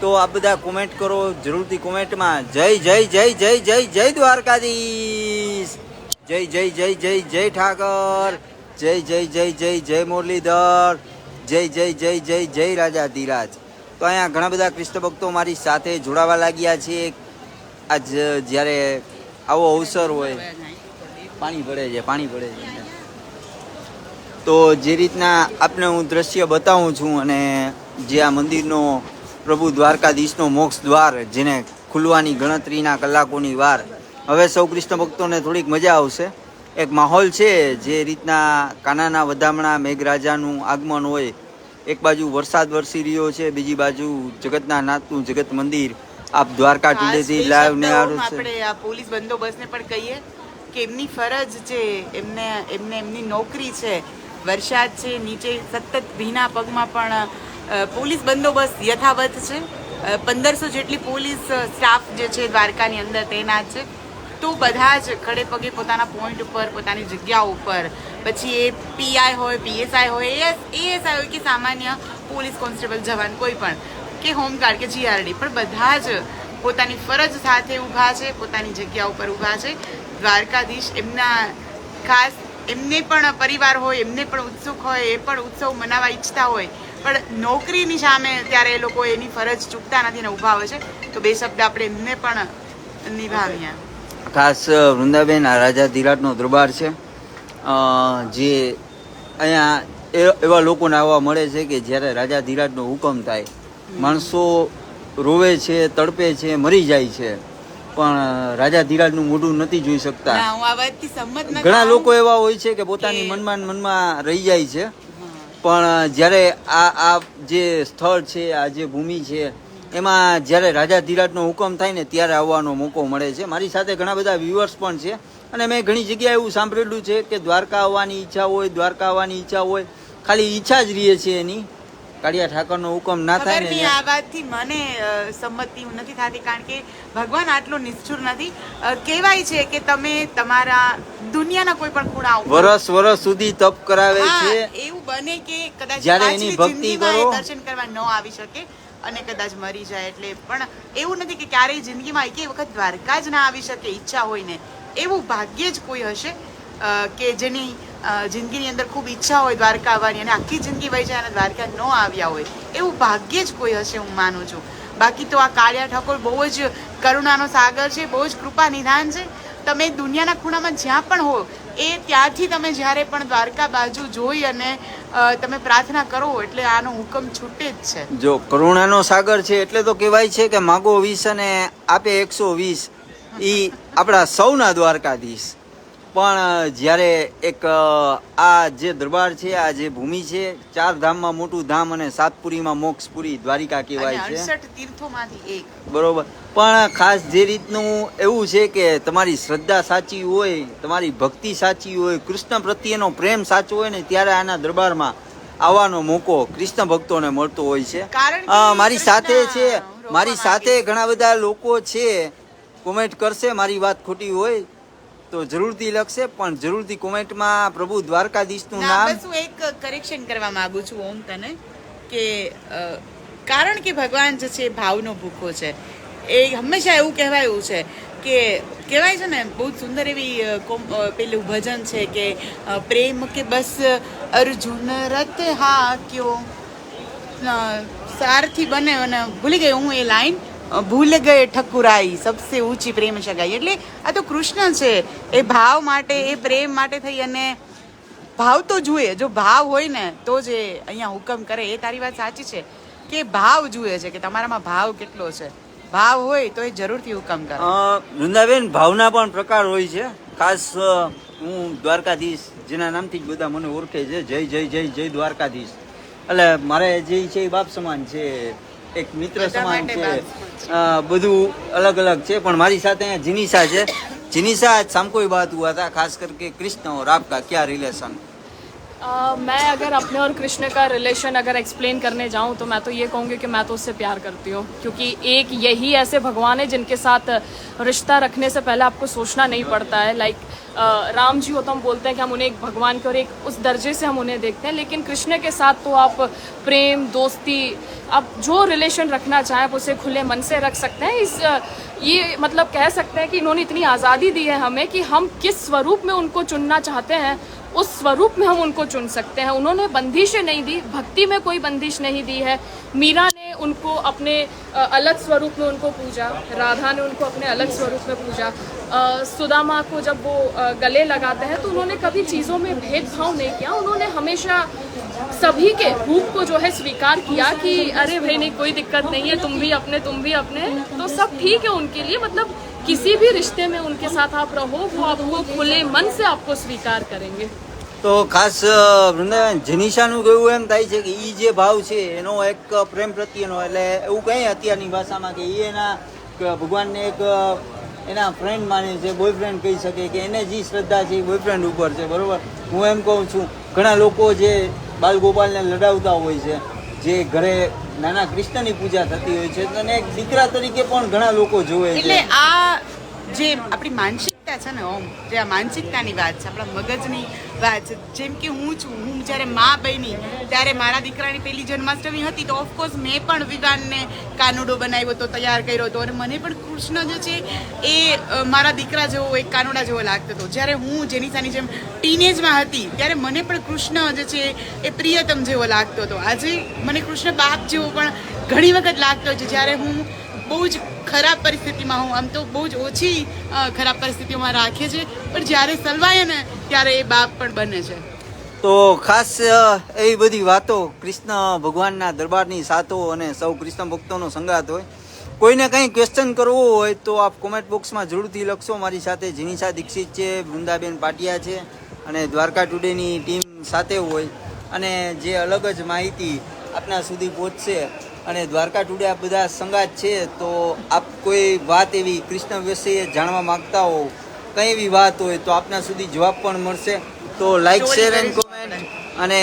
તો આ બધા કોમેન્ટ કરો જરૂરથી કોમેન્ટમાં. જય જય જય જય જય જય દ્વારકાધીશ, જય જય જય જય જય ઠાકર, જય જય જય જય જય મુરલીધર, જય જય જય જય જય રાજાધિરાજ. તો અહીંયા ઘણા બધા કૃષ્ણ ભક્તો મારી સાથે જોડાવા લાગ્યા છે. આજ જ્યારે આવો અવસર હોય, પાણી પડે છે, પાણી પડે છે. તો જે રીતના આપને હું દ્રશ્ય બતાવું છું, અને જે આ મંદિરનો પ્રભુ દ્વારકાધીશનો મોક્ષ દ્વાર જેને ખુલવાની ગણતરીના કલાકોની વાર, હવે સૌ કૃષ્ણ ભક્તોને થોડીક મજા આવશે. એક માહોલ છે જે રીતના કાનાના વધામણા મેઘરાજાનું આગમન હોય, એક બાજુ વરસાદ વરસી રહ્યો છે, બીજી બાજુ જગતના નાથનું જગત મંદિર. આપ દ્વારકા ટુડેથી લાઈવ ને આપણે આ પોલીસ બંદોબસ્તને પણ કહીએ કે એમની ફરજ છે, એમની નોકરી છે, વરસાદ છે, નીચે સતત ભીના પગમાં પણ પોલીસ બંદોબસ્ત યથાવત છે. 1500 જેટલી પોલીસ સ્ટાફ જે છે દ્વારકાની અંદર તૈનાત છે. તો બધા જ ખડે પગે પોતાના પોઈન્ટ ઉપર, પોતાની જગ્યા ઉપર, પછી એ પીઆઈ હોય, પીએસઆઈ હોય, એએસઆઈ હોય કે સામાન્ય પોલીસ કોન્સ્ટેબલ જવાન કોઈ પણ, કે હોમગાર્ડ કે જીઆરડી, પણ બધા જ પોતાની ફરજ સાથે ઊભા છે, પોતાની જગ્યા ઉપર ઊભા છે. દ્વારકાધીશ એમના ખાસ એમને પણ પરિવાર હોય, એમને પણ ઉત્સુક હોય, એ પણ ઉત્સવ મનાવવા ઈચ્છતા હોય, પણ નોકરીની સામે ત્યારે એ લોકો એની ફરજ ચૂકતા નથી ને ઊભા હોય છે. તો બે શબ્દ આપણે એમને પણ નિભાવીએ. ખાસ વૃંદાબેન, આ રાજાધિરાજનો દરબાર છે, જે અહીંયા એવા લોકોને આવવા મળે છે કે જ્યારે રાજાધિરાજનો હુકમ થાય, માણસો રોવે છે, તડપે છે, મરી જાય છે, પણ રાજાધિરાજનું મોઢું નથી જોઈ શકતા. ઘણા લોકો એવા હોય છે કે પોતાની મનમાં રહી જાય છે, પણ જ્યારે આ જે સ્થળ છે, આ જે ભૂમિ છે, એમાં જ્યારે રાજાધિરાજનો હુકમ થાય ને ત્યારે આવવાનો મોકો મળે છે. મારી સાથે ઘણા બધા વ્યુઅર્સ પણ છે, અને મેં ઘણી જગ્યાએ એવું સાંભળેલું છે કે દ્વારકા આવવાની ઈચ્છા હોય, ખાલી ઈચ્છા જ રહે છે એની, કાળિયા ઠાકરનો હુકમ ના થાય ને. આ વાતથી મને સંમતિ નથી થતી, કારણ કે ભગવાન આટલો નિષ્ઠુર નથી. કહેવાય છે કે તમે તમારા દુનિયાના કોઈ પણ ખૂણા ઉપર વર્ષ સુધી તપ કરાવે છે. એવું બને કે કદાચ જ્યારે એની ભક્તિ કરો, દર્શન કરવા ન આવી શકે અને કદાચ મરી જાય. એટલે પણ એવું નથી કે ક્યારેય જિંદગીમાં એક વખત દ્વારકા જ ના આવી શકે, ઈચ્છા હોય ને, એવું ભાગ્યે જ કોઈ હશે કે જેની જિંદગીની અંદર ખૂબ ઈચ્છા હોય દ્વારકા આવવાની, અને આખી જિંદગી વહી જાય અને દ્વારકા ન આવ્યા હોય, એવું ભાગ્યે જ કોઈ હશે, હું માનું છું. બાકી તો આ કાળિયા ઠાકોર બહુ જ કરુણાનો સાગર છે, બહુ જ કૃપા નિધાન છે. તમે દુનિયાના ખૂણામાં જ્યાં પણ હો, એ ત્યાંથી તમે જ્યારે પણ દ્વારકા બાજુ જોઈ અને તમે પ્રાર્થના કરો એટલે આનો હુકમ છૂટે જ છે. જો કરુણાનો સાગર છે એટલે તો કહેવાય છે કે માગો 20 અને આપે 120. એ આપણા સૌના દ્વારકાધીશ. પણ જ્યારે એક આ જે દરબાર છે, આ જે ભૂમિ છે, 4 ધામમાં મોટું ધામ અને 7 પુરીમાં મોક્ષપુરી દ્વારિકા કહેવાય છે. 68 તીર્થોમાંથી એક. બરોબર. પણ ખાસ જે રીતનું એવું છે કે તમારી શ્રદ્ધા સાચી હોય, તમારી ભક્તિ સાચી હોય, કૃષ્ણ પ્રત્યેનો પ્રેમ સાચો હોય ને ત્યારે આના દરબારમાં આવવાનો મોકો કૃષ્ણ ભક્તોને મળતો હોય છે. કારણ કે મારી સાથે છે, કૃષ્ણ મારી રોકવા સાથે માંગે છે. ઘણા બધા લોકો છે, કોમેન્ટ કરશે, મારી વાત ખોટી હોય તો જરૂરથી લખશે, પણ જરૂરથી કોમેન્ટમાં પ્રભુ દ્વારકાધીશનું ના, નામ. બસ હું એક કરેક્શન કરવા માંગુ છું ઓમ તને કે કારણ કે ભગવાન જે છે એ ભાવનો ભૂખો છે. એ હંમેશા એવું કહેવાયું છે કે કહેવાય છે ને, બહુ જ સુંદર એવી પેલું ભજન છે કે પ્રેમ કે બસ અર્જુન રથ હાક્યો સારથી બને, અને ભૂલી ગઈ હું એ લાઈન, ભૂલ ગયે ઠકુરાઈ સબસે ઊંચી પ્રેમ સગાઈ. એટલે આ તો કૃષ્ણ છે, એ ભાવ માટે, એ પ્રેમ માટે થઈ અને ભાવ તો જુએ. જો ભાવ હોય ને તો જ એ અહીંયા હુકમ કરે. એ તારી વાત સાચી છે કે ભાવ જુએ છે કે તમારામાં ભાવ કેટલો છે. ભાવ હોય તો એ જરૂરથી હુકમ કરે. વૃંદાબેન, ભાવના પણ પ્રકાર હોય છે. ખાસ હું દ્વારકાધીશ જેના નામથી જ બધા મને ઓળખે છે, જય જય જય જય દ્વારકાધીશ. એટલે મારે જે છે એ બાપ સમાન છે, એક મિત્ર બધા સમાન માટે છે, બધું અલગ અલગ છે. પણ મારી સાથે અહીંયા જીનિસા છે. જીનિસા, आज शाम को ही बात हुआ था खास करके कृष्ण और आपका क्या रिलेशन? मैं अगर अपने और कृष्ण का रिलेशन अगर एक्सप्लेन करने जाऊं तो मैं तो ये कहूँगी कि मैं तो उससे प्यार करती हूँ, क्योंकि एक यही ऐसे भगवान है जिनके साथ रिश्ता रखने से पहले आपको सोचना नहीं पड़ता है. लाइक राम जी हो तो हम बोलते हैं कि हम उन्हें एक भगवान के और एक उस दर्जे से हम उन्हें देखते हैं, लेकिन कृष्ण के साथ तो आप प्रेम, दोस्ती, आप जो रिलेशन रखना चाहें आप उसे खुले मन से रख सकते हैं. ये मतलब कह सकते हैं कि इन्होंने इतनी आज़ादी दी है हमें कि हम किस स्वरूप में उनको चुनना चाहते हैं उस स्वरूप में हम उनको चुन सकते हैं. उन्होंने बंदिशें नहीं दी, भक्ति में कोई बंदिश नहीं दी है. मीरा ने उनको अपने अलग स्वरूप में उनको पूजा, राधा ने उनको अपने अलग स्वरूप में पूजा, सुदामा को जब वो गले लगाते हैं तो उन्होंने कभी चीज़ों में भेदभाव नहीं किया. उन्होंने हमेशा सभी के रूप को जो है स्वीकार किया कि अरे भाई नहीं, कोई दिक्कत नहीं है, तुम भी अपने, तो सब ठीक है उनके लिए. मतलब किसी भी रिश्ते में उनके साथ आप रहो, वो आपको खुले मन से आपको स्वीकार करेंगे. તો ખાસ વૃંદાવન જનીશાનું કહેવું એમ થાય છે કે એ જે ભાવ છે એનો એક પ્રેમ પ્રત્યેનો, એટલે એવું કંઈ અત્યારની ભાષામાં કે એ એના ભગવાનને એક એના ફ્રેન્ડ માને છે, બોયફ્રેન્ડ કહી શકે કે એને જે શ્રદ્ધા છે એ બોયફ્રેન્ડ ઉપર છે. બરોબર. હું એમ કહું છું, ઘણા લોકો જે બાલગોપાલને લડાવતા હોય છે, જે ઘરે નાના કૃષ્ણની પૂજા થતી હોય છે, અને એક દીકરા તરીકે પણ ઘણા લોકો જોવે છે. એટલે આ જે આપણી માનસિકતા છે ને ઓમ, જે આ માનસિકતાની વાત છે, આપણા મગજની વાત છે. જેમ કે હું છું, હું જ્યારે મા બની ત્યારે મારા દીકરાની પહેલી જન્માષ્ટમી હતી તો ઓફકોર્સ મેં પણ વિવાનને કાનુડો બનાવ્યો હતો, તૈયાર કર્યો હતો, અને મને પણ કૃષ્ણ જે છે એ મારા દીકરા જેવો, એક કાનુડા જેવો લાગતો હતો. જ્યારે હું જેનિસાની જેમ ટીનેજમાં હતી ત્યારે મને પણ કૃષ્ણ જે છે એ પ્રિયતમ જેવો લાગતો હતો. આજે મને કૃષ્ણ બાપ જેવો પણ ઘણી વખત લાગતો છે. જ્યારે હું બહુ જ ખરાબ પરિસ્થિતિમાં હું, આમ તો બહુ જ ઓછી ખરાબ પરિસ્થિતિઓમાં રાખે છે, પણ જ્યારે સલવાય ને ત્યારે એ બાપ પણ બને છે. તો ખાસ એવી બધી વાતો કૃષ્ણ ભગવાનના દરબારની સાતો અને સૌ કૃષ્ણ ભક્તોનો સંગાત હોય. કોઈને કંઈ ક્વેશ્ચન કરવો હોય તો આપ કોમેન્ટ બોક્સમાં જરૂરથી લખશો. મારી સાથે જીનિશા દીક્ષિત છે, વૃંદાબેન પાટિયા છે, અને દ્વારકા ટુડેની ટીમ સાથે હોય, અને જે અલગ જ માહિતી આપના સુધી પહોંચશે. અને દ્વારકા ટુડે આ બધા સંગાત છે, તો આપ કોઈ વાત એવી કૃષ્ણ વિશે જાણવા માંગતા હો, કંઈ એવી વાત હોય તો આપના સુધી જવાબ પણ મળશે. તો લાઈક, શેર એન્ડ કોમેન્ટ, અને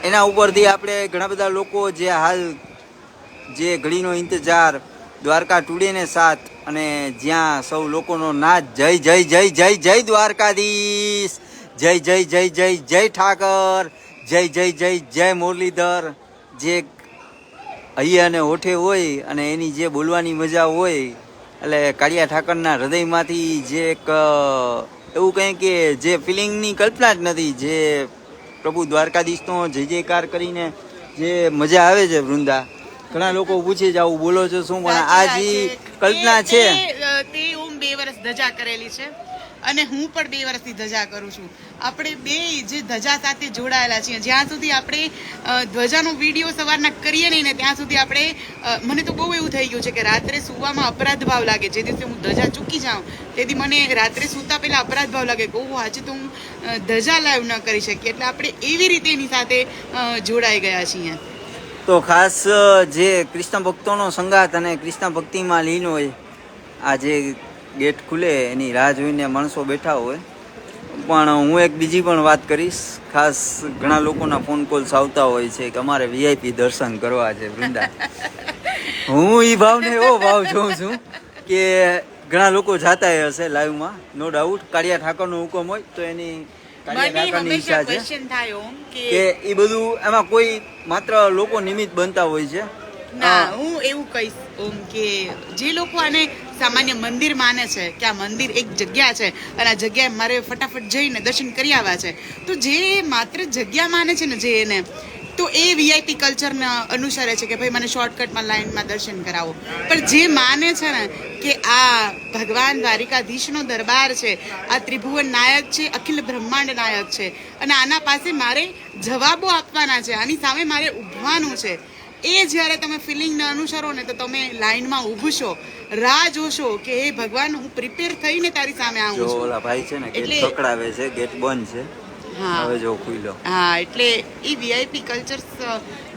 એના ઉપરથી આપણે ઘણા બધા લોકો જે હાલ જે ઘડીનો ઇંતજાર દ્વારકા ટુડેને સાથ, અને જ્યાં સૌ લોકોનો નાચ જય જય જય જય જય દ્વારકાધીશ, જય જય જય જય જય ઠાકર, જય જય જય જય મુરલીધર, જે અહીંયા અને હોઠે હોય અને એની જે બોલવાની મજા હોય, એટલે કાળિયા ઠાકરના હૃદયમાંથી જે એક એવું કંઈ કે જે ફિલિંગની કલ્પના જ નથી, જે પ્રભુ દ્વારકાધીશનો જય જયકાર કરીને જે મજા આવે છે. વૃંદા, ઘણા લોકો પૂછે છે આવું બોલો છો શું, પણ આ જે કલ્પના છે તે હું 2 વર્ષ ધજા કરેલી છે, અને હું પણ 2 વર્ષથી ધજા કરું છું. આપણે બે જે ધજા સાથે જોડાયેલા છીએ, જ્યાં સુધી આપણે ધ્વજાનો વિડીયો સવારના કરીએ નહીં ને ત્યાં સુધી આપણે મને તો બહુ એવું થઈ ગયું છે કે રાત્રે સૂવામાં અપરાધ ભાવ લાગે. જે દિવસે હું ધજા ચૂકી જાઉં તેથી મને રાત્રે સૂતા પહેલા અપરાધ ભાવ લાગે કે ઓહો આજે તો હું ધજા લાઈવ ન કરી શકી. એટલે આપણે એવી રીતે એની સાથે જોડાઈ ગયા છીએ. તો ખાસ જે કૃષ્ણ ભક્તોનો સંગાત અને કૃષ્ણ ભક્તિમાં લીન હોય, આ જે ગેટ ખુલે એની રાહ જોઈને માણસો બેઠા હોય. પણ હું એક બીજી પણ વાત કરીશ. ખાસ ઘણા લોકોના ફોન કોલ્સ આવતા હોય છે કે અમારે વીઆઈપી દર્શન કરવા છે વૃંદા. હું એ ભાવને એવો ભાવ જોઉં છું કે ઘણા લોકો જાતા હશે લાઈવમાં, નો ડાઉટ. કાળિયા ઠાકોરનો હુકમ હોય તો એની કાળિયા ઠાકોરની ઈચ્છા છે કે એ બધું એમાં કોઈ માત્ર લોકો નિમિત્ત બનતા હોય છે. ના, હું એવું કહીશ ઓમ કે જે લોકો આને સામાન્ય મંદિર માને છે કે આ મંદિર એક જગ્યા છે અને આ જગ્યાએ મારે ફટાફટ જઈને દર્શન કરી આવ્યા છે, તો જે માત્ર જગ્યા માને છે ને જે એને, તો એ વીઆઈપી કલ્ચરને અનુસરે છે કે ભાઈ મને શોર્ટકટમાં લાઈનમાં દર્શન કરાવો. પણ જે માને છે ને કે આ ભગવાન દ્વારિકાધીશનો દરબાર છે, આ ત્રિભુવન નાયક છે, અખિલ બ્રહ્માંડ નાયક છે અને આના પાસે મારે જવાબો આપવાના છે, આની સામે મારે ઊભવાનું છે, એ જ્યારે તમે ફિલિંગને અનુસરો ને તો તમે લાઈનમાં ઊભશો, રાહ જોશો કે હે ભગવાન હું પ્રિપેર થઈને તારી સામે આવું છું. ઓલા ભાઈ છે ને ગેટ પકડાવે છે, ગેટ બંધ છે, હવે જો ખુલ્લો. હા, એટલે એ વીઆઈપી કલ્ચર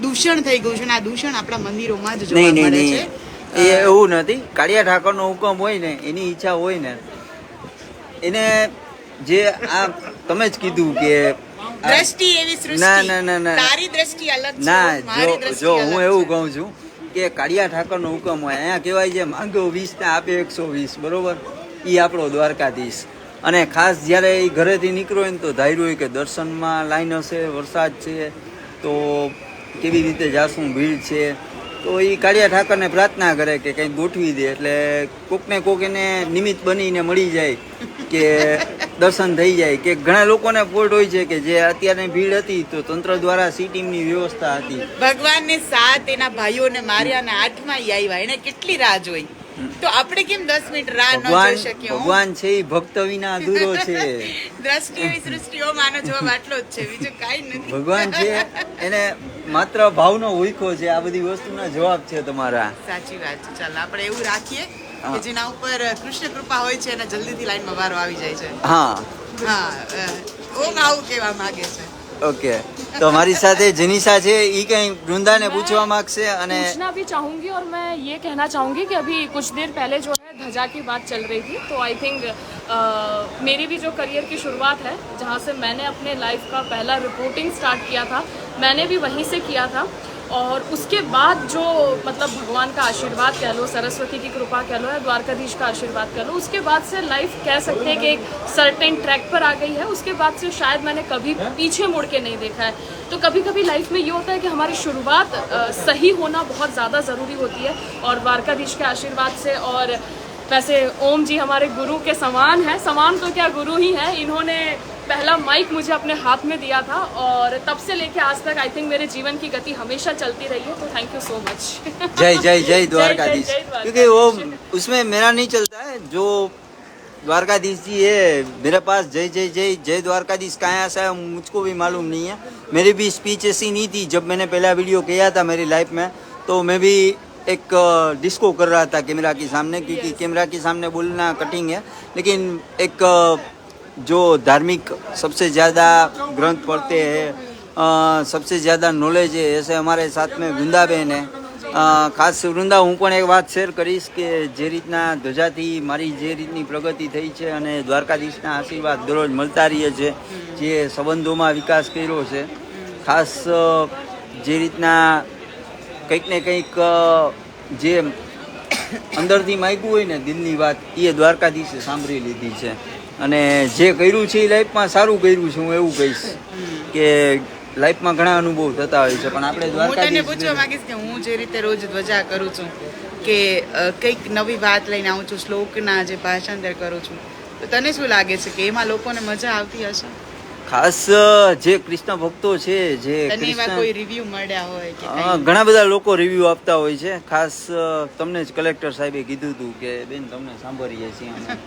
દૂષણ થઈ ગયું છે ને આ દૂષણ આપણા મંદિરોમાં જ જોવા મળે છે. એ એવું નથી. કાળિયા ઠાકોરનો હુકમ હોય ને, એની ઈચ્છા હોય ને, એને જે આ તમે જ કીધું કે દ્રષ્ટિ એવી સૃષ્ટિ, તારી દ્રષ્ટિ અલગ છે, મારી દ્રષ્ટિ જો અલગ હું છે. એવું કહું છું કે કાળિયા ઠાકોરનો હુકમ હોય, અહીંયા કહેવાય છે માંગો 20 ને આપે 120, બરોબર? એ આપણો દ્વારકાધીશ. અને ખાસ જ્યારે એ ઘરેથી નીકળ્યો હોય ને તો ધાર્યું હોય કે દર્શનમાં લાઈન હશે, વરસાદ છે તો કેવી રીતે જાશું, ભીડ છે, તો એ કાળિયા ઠાકરને પ્રાર્થના કરે કે કંઈક ગોઠવી દે એટલે કોકને કોક એને નિમિત્ત બનીને મળી જાય કે દર્શન થઈ જાય. કે ઘણા લોકોને ફોલ્ટ હોય છે કે જે અત્યારે ભીડ હતી તો તંત્ર દ્વારા સી ટીમની વ્યવસ્થા હતી, ભગવાનને 7 એના ભાઈઓને માર્યા ને 8માં ઈ આવ્યા, એને કેટલી રાહ જોઈ, તો આપણે કેમ 10 મિનિટ રાહ ન જોઈ શકીએ? ભગવાન છે એ ભક્ત વિના અધૂરો છે. દ્રષ્ટિ એવી સૃષ્ટિઓ માનો જવાબ આટલો જ છે, બીજું કાંઈ નથી. ભગવાન છે એને માત્ર ભાવનો ઉઈખો છે, આ બધી વસ્તુના જવાબ છે તમારા. સાચી વાત છે. ચાલ આપણે એવું રાખીએ કે જેના ઉપર કૃષ્ણ કૃપા હોય છે અને જલ્દીથી લાઈનમાં વારો આવી જાય છે. હા, ઓમ આવું કહેવા માંગે છે. ओके, तो हमारी साथ जनीसा है, ये कहीं वृंदा ने पूछवा मांगसे અને पूछना भी चाहूँगी और मैं ये कहना चाहूँगी कि अभी कुछ देर पहले जो है ध्वजा की बात चल रही थी, तो आई थिंक मेरी भी जो करियर की शुरुआत है, जहाँ से मैंने अपने लाइफ का पहला रिपोर्टिंग स्टार्ट किया था, मैंने भी वहीं से किया था. और उसके बाद जो मतलब भगवान का आशीर्वाद कह लो, सरस्वती की कृपा कह लो या द्वारकाधीश का आशीर्वाद कह लो, उसके बाद से लाइफ कह सकते हैं कि एक सर्टेन ट्रैक पर आ गई है. उसके बाद से शायद मैंने कभी पीछे मुड़ के नहीं देखा है. तो कभी कभी लाइफ में ये होता है कि हमारी शुरुआत सही होना बहुत ज़्यादा ज़रूरी होती है और द्वारकाधीश के आशीर्वाद से. और वैसे ओम जी हमारे गुरु के समान है, समान तो क्या गुरु ही है. इन्होंने पहला माइक मुझे अपने हाथ में दिया था और तब से लेके आज तक आई थिंक मेरे जीवन की गति हमेशा चलती रही है. तो थैंक यू सो मच. जय जय जय द्वारकाधीश. क्योंकि वो उसमें मेरा नहीं चलता है, जो द्वारकाधीश जी है मेरे पास जय जय जय जय द्वारकाधीश कहाँ से है मुझको भी मालूम नहीं है. मेरी भी स्पीच ऐसी नहीं थी. जब मैंने पहला वीडियो किया था मेरी लाइफ में तो मैं भी एक डिस्को कर रहा था कैमरा के सामने, क्योंकि कैमरा के सामने बोलना कटिंग है. लेकिन एक जो धार्मिक सबसे ज़्यादा ग्रंथ पढ़ते हैं, सबसे ज़्यादा नॉलेज है, ऐसे हमारे साथ में वृंदाबेन है. ખાસ વૃંદા, હું પણ એક વાત શેર કરીશ કે જે રીતના ધ્વજાથી મારી જે રીતની પ્રગતિ થઈ છે અને દ્વારકાધીશના આશીર્વાદ દરરોજ મળતા રહીએ છે, જે સંબંધોમાં વિકાસ કર્યો છે, ખાસ જે રીતના કંઈક ને કંઈક જે અંદરથી માગ્યું હોય ને દિલની વાત, એ દ્વારકાધીશે સાંભળી લીધી છે અને જે કર્યું છે એ લાઈફમાં સારું કર્યું છે. હું એવું કહીશ કે લાઈફમાં ઘણા અનુભવ થતા હોય છે, પણ આપણે દ્વારકાધીશ પૂછવા માંગીશ કે હું જે રીતે રોજ ધ્વજા કરું છું કે કંઈક નવી વાત લઈને આવું છું, શ્લોકના જે ભાષાંતર કરું છું, તો તને શું લાગે છે કે એમાં લોકોને મજા આવતી હશે? ખાસ જે કૃષ્ણ ભક્તો છે, જે તને એવા કૃષ્ણ કોઈ રિવ્યુ મળ્યા હોય કે કંઈ? ઘણા બધા લોકો રિવ્યુ આપતા હોય છે. ખાસ તમને જ કલેક્ટર સાહેબે કીધું હતું કે બેન તમને સાંભળીએ છીએ અમે.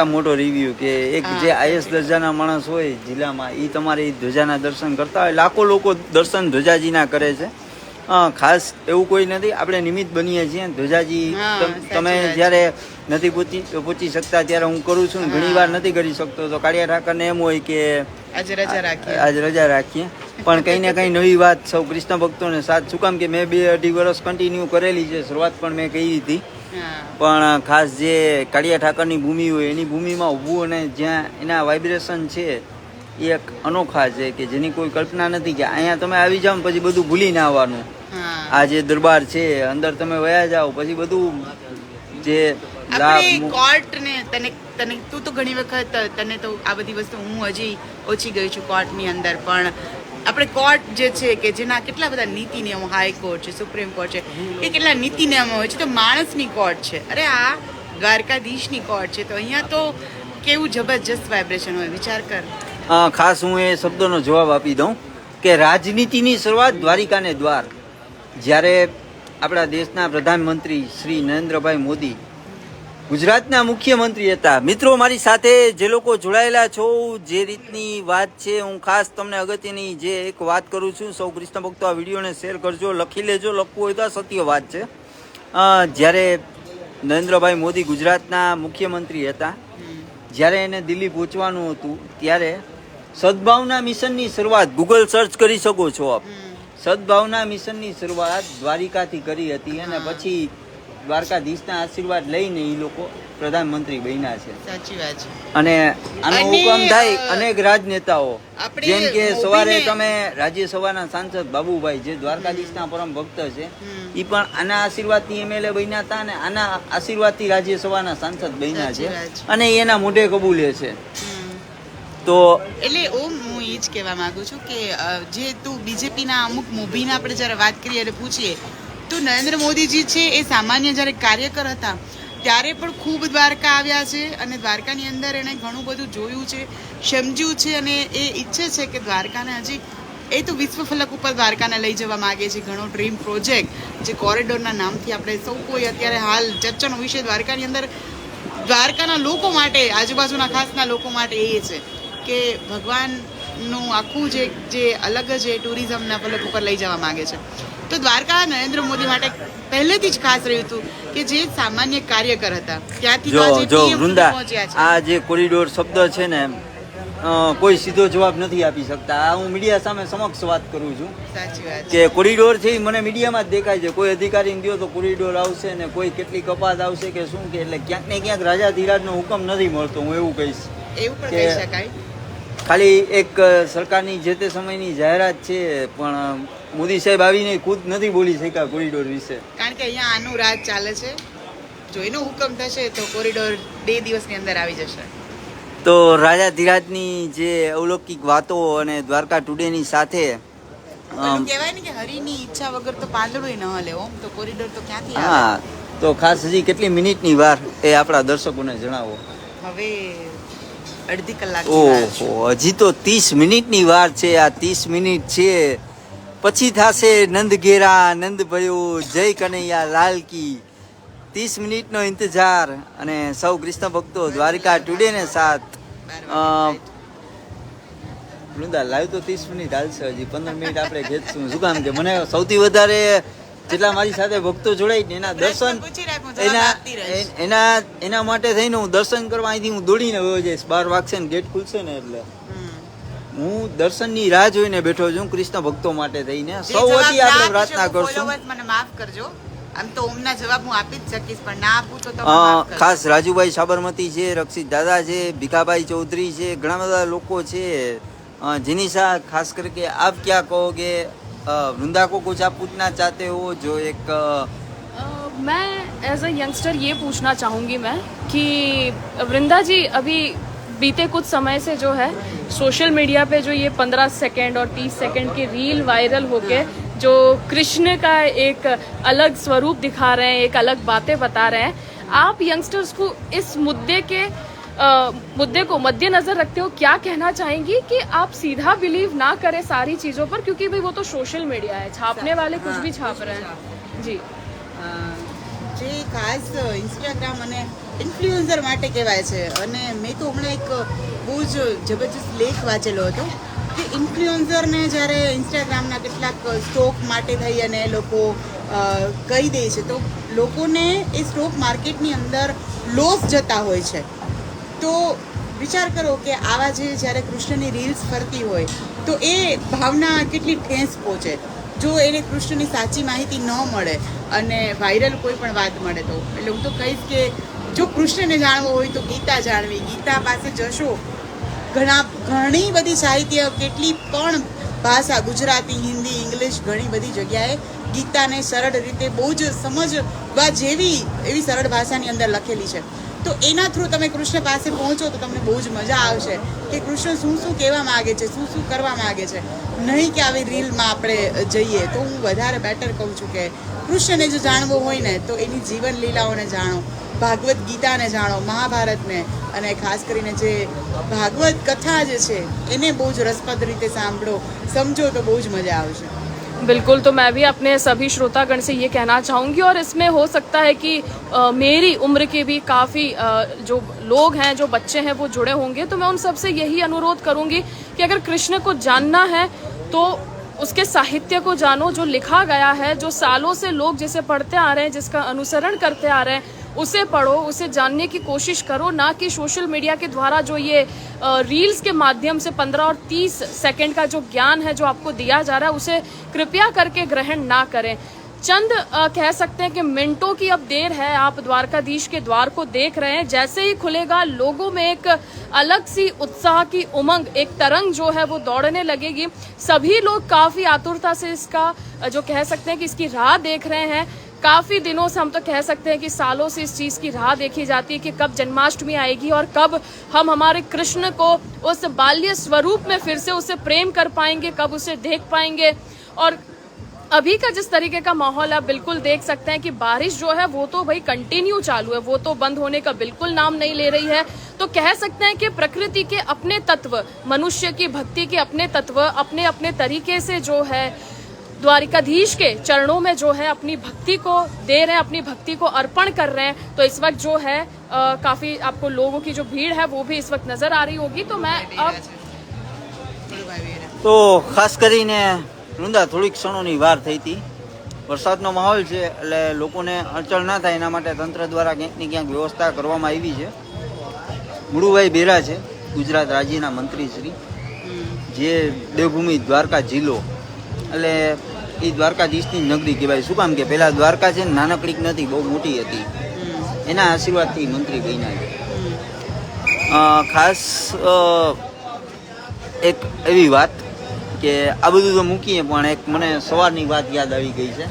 આ મોટો રિવ્યુ કે એક જે આઈએસ દરજાના માણસ હોય જિલ્લામાં, એ તમારી ધ્વજાના દર્શન કરતા હોય. લાખો લોકો દર્શન ધ્વજાજીના કરે છે. ખાસ એવું કોઈ નથી, આપણે નિમિત્ત બનીએ છીએ. ધ્વજાજી તમે જ્યારે નથી પહોંચી શકતા ત્યારે હું કરું છું. ઘણી વાર નથી કરી શકતો તો કાળિયા ઠાકરને એમ હોય કે આજે રજા રાખીએ. પણ કંઈ ને કંઈ નવી વાત સૌ કૃષ્ણ ભક્તોને સાથ. શું કામ કે મેં 2-2.5 વર્ષ કન્ટિન્યુ કરેલી છે. શરૂઆત પણ મેં કરી હતી, પણ ખાસ જે કાળિયા ઠાકરની ભૂમિ હોય એની ભૂમિમાં ઊભું અને જ્યાં એના વાઇબ્રેશન છે એ એક અનોખા છે કે જેની કોઈ કલ્પના નથી કે અહીંયા તમે આવી જાઓ પછી બધું ભૂલી ના આવવાનું. આ જે દરબાર છે અંદર તમે વયા જાઓ પછી બધું જે આપણે કોર્ટ ને તને તું તો ઘણી વખત તને તો આ બધી વસ્તુ, હું હજી ઓછી ગઈ છું કોર્ટની અંદર, પણ આપણે કોર્ટ જે છે કે જેના કેટલા બધા નીતિ નિયમો, હાઈકોર્ટ છે, સુપ્રીમ કોર્ટ છે, એ કેટલા નીતિ નિયમો હોય છે. તો માણસની કોર્ટ છે, અરે આ દ્વારકાધીશની કોર્ટ છે, તો અહીંયા તો કેવું જબરજસ્ત વાઇબ્રેશન હોય, વિચાર કર. ખાસ હું એ શબ્દોનો જવાબ આપી દઉં કે રાજનીતિની શરૂઆત દ્વારિકાને દ્વાર. જ્યારે આપણા દેશના પ્રધાનમંત્રી શ્રી નરેન્દ્રભાઈ મોદી ગુજરાતના મુખ્યમંત્રી હતા. મિત્રો મારી સાથે જે લોકો જોડાયેલા છો, જે રીતની વાત છે, હું ખાસ તમને અગત્યની જે એક વાત કરું છું. સૌ કૃષ્ણ ભક્તો આ વિડીયોને શેર કરજો, લખી લેજો. લખવું હોય તો આ સત્ય વાત છે. જ્યારે નરેન્દ્રભાઈ મોદી ગુજરાતના મુખ્યમંત્રી હતા, જ્યારે એને દિલ્હી પહોંચવાનું હતું ત્યારે સદભાવના મિશનની શરૂઆત, ગૂગલ સર્ચ કરી શકો છો આપ, સદભાવના મિશનની શરૂઆત દ્વારિકાથી કરી હતી. અને પછી દ્વારકાધીશના આશીર્વાદ લઈને એ લોકો પ્રધાનમંત્રી બન્યા છે. સાચી વાત છે. અને આનો હુકમ થાય અનેક રાજનેતાઓ, જેમ કે સવારે તમે રાજ્યસભાના સાંસદ બાબુભાઈ જે દ્વારકાધીશના પરમ ભક્ત છે, એ પણ આના આશીર્વાદથી એમએલએ બન્યા હતા અને આના આશીર્વાદથી રાજ્યસભાના સાંસદ બન્યા છે અને એના મોઢે કબૂલે છે. તો એટલે હું એ જ કહેવા માંગુ છું કે જે તું બીજેપીના અમુક મૂવીના આપણે જ્યારે વાત કરીએ અને પૂછીએ તો નરેન્દ્ર મોદીજી છે એ સામાન્ય જ્યારે કાર્યકર હતા ત્યારે પણ ખૂબ દ્વારકા આવ્યા છે અને દ્વારકાની અંદર એણે ઘણું બધું જોયું છે, સમજ્યું છે અને એ ઈચ્છે છે કે દ્વારકાને હજી એ તો વિશ્વ ફલક ઉપર દ્વારકાને લઈ જવા માંગે છે. ઘણો ડ્રીમ પ્રોજેક્ટ જે કોરિડોરના નામથી આપણે સૌ કોઈ અત્યારે હાલ ચર્ચાનો વિષય દ્વારકાની અંદર, દ્વારકાના લોકો માટે, આજુબાજુના ખાસના લોકો માટે એ છે કે ભગવાનનું આખું જે અલગ જ ટુરિઝમના ફલક ઉપર લઈ જવા માંગે છે. તો દ્વારકા નરેન્દ્ર મોદી માટે પહેલેથી જ ખાસ રહ્યું હતું કે જે સામાન્ય કાર્યકર હતા ત્યાંથી જો વૃંદા, આ જે કોરિડોર શબ્દ છે ને કોઈ સીધો જવાબ નથી આપી શકતા. આ હું મીડિયા સામે સમક્ષ વાત કરું છું. સાચી વાત કે કોરિડોર છે મને મીડિયામાં જ દેખાય છે. કોઈ અધિકારીને દો તો કોરિડોર આવશે ને કોઈ કેટલી કપાત આવશે કે શું કે, એટલે ક્યાંક ને ક્યાંક રાજા ધીરાજનો હુકમ નથી મળતો. હું એવું કહીશ. એવું પણ કહી શકાય. ખાલી એક સરકારની જે તે સમયની જાહેરાત છે, પણ મોદી સાહેબ આવીને ખુદ નથી બોલી શક્યા કોરિડોર વિશે. કારણ કે અહીંયા આનું રાજ ચાલે છે. જો એનો હુકમ થશે તો કોરિડોર 2 દિવસની અંદર આવી જશે. તો રાજા ધીરાજની જે અવલૌકિક વાતો અને દ્વારકા ટુડેની સાથે કહેવાય ને કે હરિની ઈચ્છા વગર તો પાંદડું ન હલે. ઓમ તો કોરિડોર તો ક્યાંથી આવે? હા, તો ખાસ હજી કેટલી મિનિટની વાર એ આપણા દર્શકોને જણાવો. હવે અડધી કલાક. ઓહો, હજી તો 30 મિનિટની વાર છે. આ 30 મિનિટ છે પછી થશે નંદ ઘેરા નંદ ભયો જય કનૈયા લાલ કી. 30 મિનિટનો ઇંતજાર અને સૌ કૃષ્ણ ભક્તો દ્વારિકા ટુડે ને સાથ. વૃંદા લાઈવ તો 30 મિનિટ હાલશે, હજી 15 મિનિટ આપણે ખેંચશું. શું કામ કે મને સૌથી વધારે જેટલા મારી સાથે ભક્તો જોડાય ને એના દર્શન, એના માટે થઈને હું દર્શન કરવા અહીંથી હું દોડીને વયો જઈશ. 12 વાગશે ને ગેટ ખુલશે ને એટલે હું દર્શનની રાહ જોઈને બેઠો છું કૃષ્ણ ભક્તો માટે થઈને. સૌ વતી આપણે પ્રાર્થના કરશું. મને માફ કરજો, આમ તો ઓમના જવાબ હું આપી જ શકીશ પણ ના આપું તો તમે માફ કરજો. ખાસ રાજુભાઈ સાબરમતી છે, રક્ષિત દાદા છે, ભીખાભાઈ ચૌધરી છે, ઘણા બધા લોકો છે. जिनिसा खास करके आप क्या कहोगे? वृंदा को कुछ आप पूछना चाहते हो? जो एक मैं एज अ यंगस्टर ये पूछना चाहूँगी मैं कि वृंदा जी अभी बीते कुछ समय से जो है सोशल मीडिया पे जो ये 15 सेकंड और 30 सेकंड की रील वायरल होके जो कृष्ण का एक अलग स्वरूप दिखा रहे हैं, एक अलग बातें बता रहे हैं, आप यंगस्टर्स को इस मुद्दे के मुद्दे को मद्देनजर रखते हुए क्या कहना चाहेंगी कि आप सीधा बिलीव ना करें सारी चीजों पर, क्योंकि भाई वो तो सोशल मीडिया है, छापने वाले कुछ भी छाप रहे हैं जी। જે ખાસ ઇન્સ્ટાગ્રામ અને ઇન્ફ્લુએન્સર માટે કહેવાય છે, અને મેં તો હમણાં એક બહુ જ જબરજસ્ત લેખ વાંચેલો હતો કે ઇન્ફ્લુએન્સરને જ્યારે ઇન્સ્ટાગ્રામના કેટલાક સ્ટોક માટે થઈ અને લોકો કહી દે છે તો લોકોને એ સ્ટોક માર્કેટની અંદર લોસ જતા હોય છે. તો વિચાર કરો કે આવા જે જ્યારે કૃષ્ણની રીલ્સ ફરતી હોય તો એ ભાવના કેટલી ઠેસ પહોંચે જો એને કૃષ્ણની સાચી માહિતી ન મળે અને વાયરલ કોઈ પણ વાત મળે તો. એટલે હું તો કહીશ કે જો કૃષ્ણને જાણવો હોય તો ગીતા જાણવી, ગીતા પાસે જશો. ઘણી બધી સાહિત્ય, કેટલી પણ ભાષા, ગુજરાતી, હિન્દી, ઇંગ્લિશ, ઘણી બધી જગ્યાએ ગીતાને સરળ રીતે બહુ જ સમજવા જેવી એવી સરળ ભાષાની અંદર લખેલી છે. તો એના થ્રુ તમે કૃષ્ણ પાસે પહોંચો તો તમને બહુ જ મજા આવશે કે કૃષ્ણ શું શું કહેવા માગે છે, શું શું કરવા માગે છે. નહીં કે આવી રીલમાં આપણે જઈએ. તો હું વધારે બેટર કહું છું કે કૃષ્ણને જો જાણવું હોય ને તો એની જીવન લીલાઓને જાણો, ભાગવત ગીતાને જાણો, મહાભારતને, અને ખાસ કરીને જે ભાગવત કથા જે છે એને બહુ જ રસપ્રદ રીતે સાંભળો, સમજો તો બહુ જ મજા આવશે. बिल्कुल, तो मैं भी अपने सभी श्रोतागण से ये कहना चाहूँगी, और इसमें हो सकता है कि मेरी उम्र के भी काफ़ी जो लोग हैं, जो बच्चे हैं, वो जुड़े होंगे. तो मैं उन सब से यही अनुरोध करूँगी कि अगर कृष्ण को जानना है तो उसके साहित्य को जानो, जो लिखा गया है, जो सालों से लोग जिसे पढ़ते आ रहे हैं, जिसका अनुसरण करते आ रहे हैं, उसे पढ़ो, उसे जानने की कोशिश करो. ना कि सोशल मीडिया के द्वारा जो ये रील्स के माध्यम से 15 और 30 सेकंड का जो ज्ञान है जो आपको दिया जा रहा है, उसे कृपया करके ग्रहण ना करें. चंद कह सकते हैं कि मिनटों की अब देर है, आप द्वारकाधीश के द्वार को देख रहे हैं. जैसे ही खुलेगा, लोगों में एक अलग सी उत्साह की उमंग, एक तरंग जो है वो दौड़ने लगेगी. सभी लोग काफ़ी आतुरता से इसका जो कह सकते हैं कि इसकी राह देख रहे हैं. काफ़ी दिनों से, हम तो कह सकते हैं कि सालों से इस चीज़ की राह देखी जाती है कि कब जन्माष्टमी आएगी और कब हम हमारे कृष्ण को उस बाल्य स्वरूप में फिर से उसे प्रेम कर पाएंगे, कब उसे देख पाएंगे. और अभी का जिस तरीके का माहौल आप बिल्कुल देख सकते हैं कि बारिश जो है वो तो भाई कंटिन्यू चालू है, वो तो बंद होने का बिल्कुल नाम नहीं ले रही है. तो कह सकते हैं कि प्रकृति के अपने तत्व, मनुष्य की भक्ति के अपने तत्व अपने अपने तरीके से जो है द्वारिकाधीश के चरणों में जो है अपनी भक्ति को दे रहे हैं, अपनी भक्ति को अर्पण कर रहे हैं. तो इस वक्त जो है काफ़ी आपको लोगों की जो भीड़ है वो भी इस वक्त नज़र आ रही होगी. तो मैं अब તો ખાસ કરીને વૃંદા થોડીક ક્ષણોની વાર થઈ હતી. વરસાદનો માહોલ છે એટલે લોકોને અડચણ ના થાય એના માટે તંત્ર દ્વારા ક્યાંક ને ક્યાંક વ્યવસ્થા કરવામાં આવી છે. મુળુભાઈ બેરા છે ગુજરાત રાજ્યના મંત્રીશ્રી, જે દેવભૂમિ દ્વારકા જિલ્લો એટલે એ દ્વારકાધીશની નગરી કહેવાય. શું કામ કે પહેલાં દ્વારકા છે ને નાનકડી નથી, બહુ મોટી હતી. એના આશીર્વાદથી મંત્રી બન્યા છે. ખાસ એક એવી વાત કે આ બધું તો મૂકીએ, પણ એક મને સવારની વાત યાદ આવી ગઈ છે.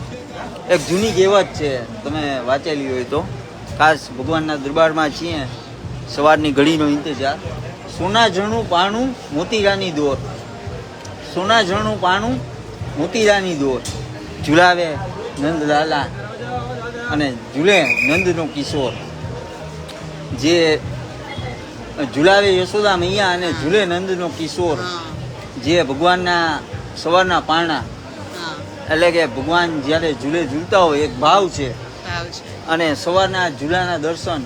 એક જૂની કહેવત છે, તમે વાંચેલી હોય તો. ખાસ ભગવાનના દરબારમાં છીએ, સવારની ઘડીનો ઇંતજાર. સોના ઝરણું પાણું મોતીરાની દોર, સોના ઝરણું પાણું મોતીરાની દોર, ઝુલાવે નંદલાલા અને ઝૂલે નંદનો કિશોર. જે ઝુલાવે યશોદા મૈયા અને ઝૂલે નંદનો કિશોર, જે ભગવાનના સવારના પારણા, એટલે કે ભગવાન જ્યારે ઝૂલે ઝૂલતા હોય એક ભાવ છે. અને સવારના ઝૂલાના દર્શન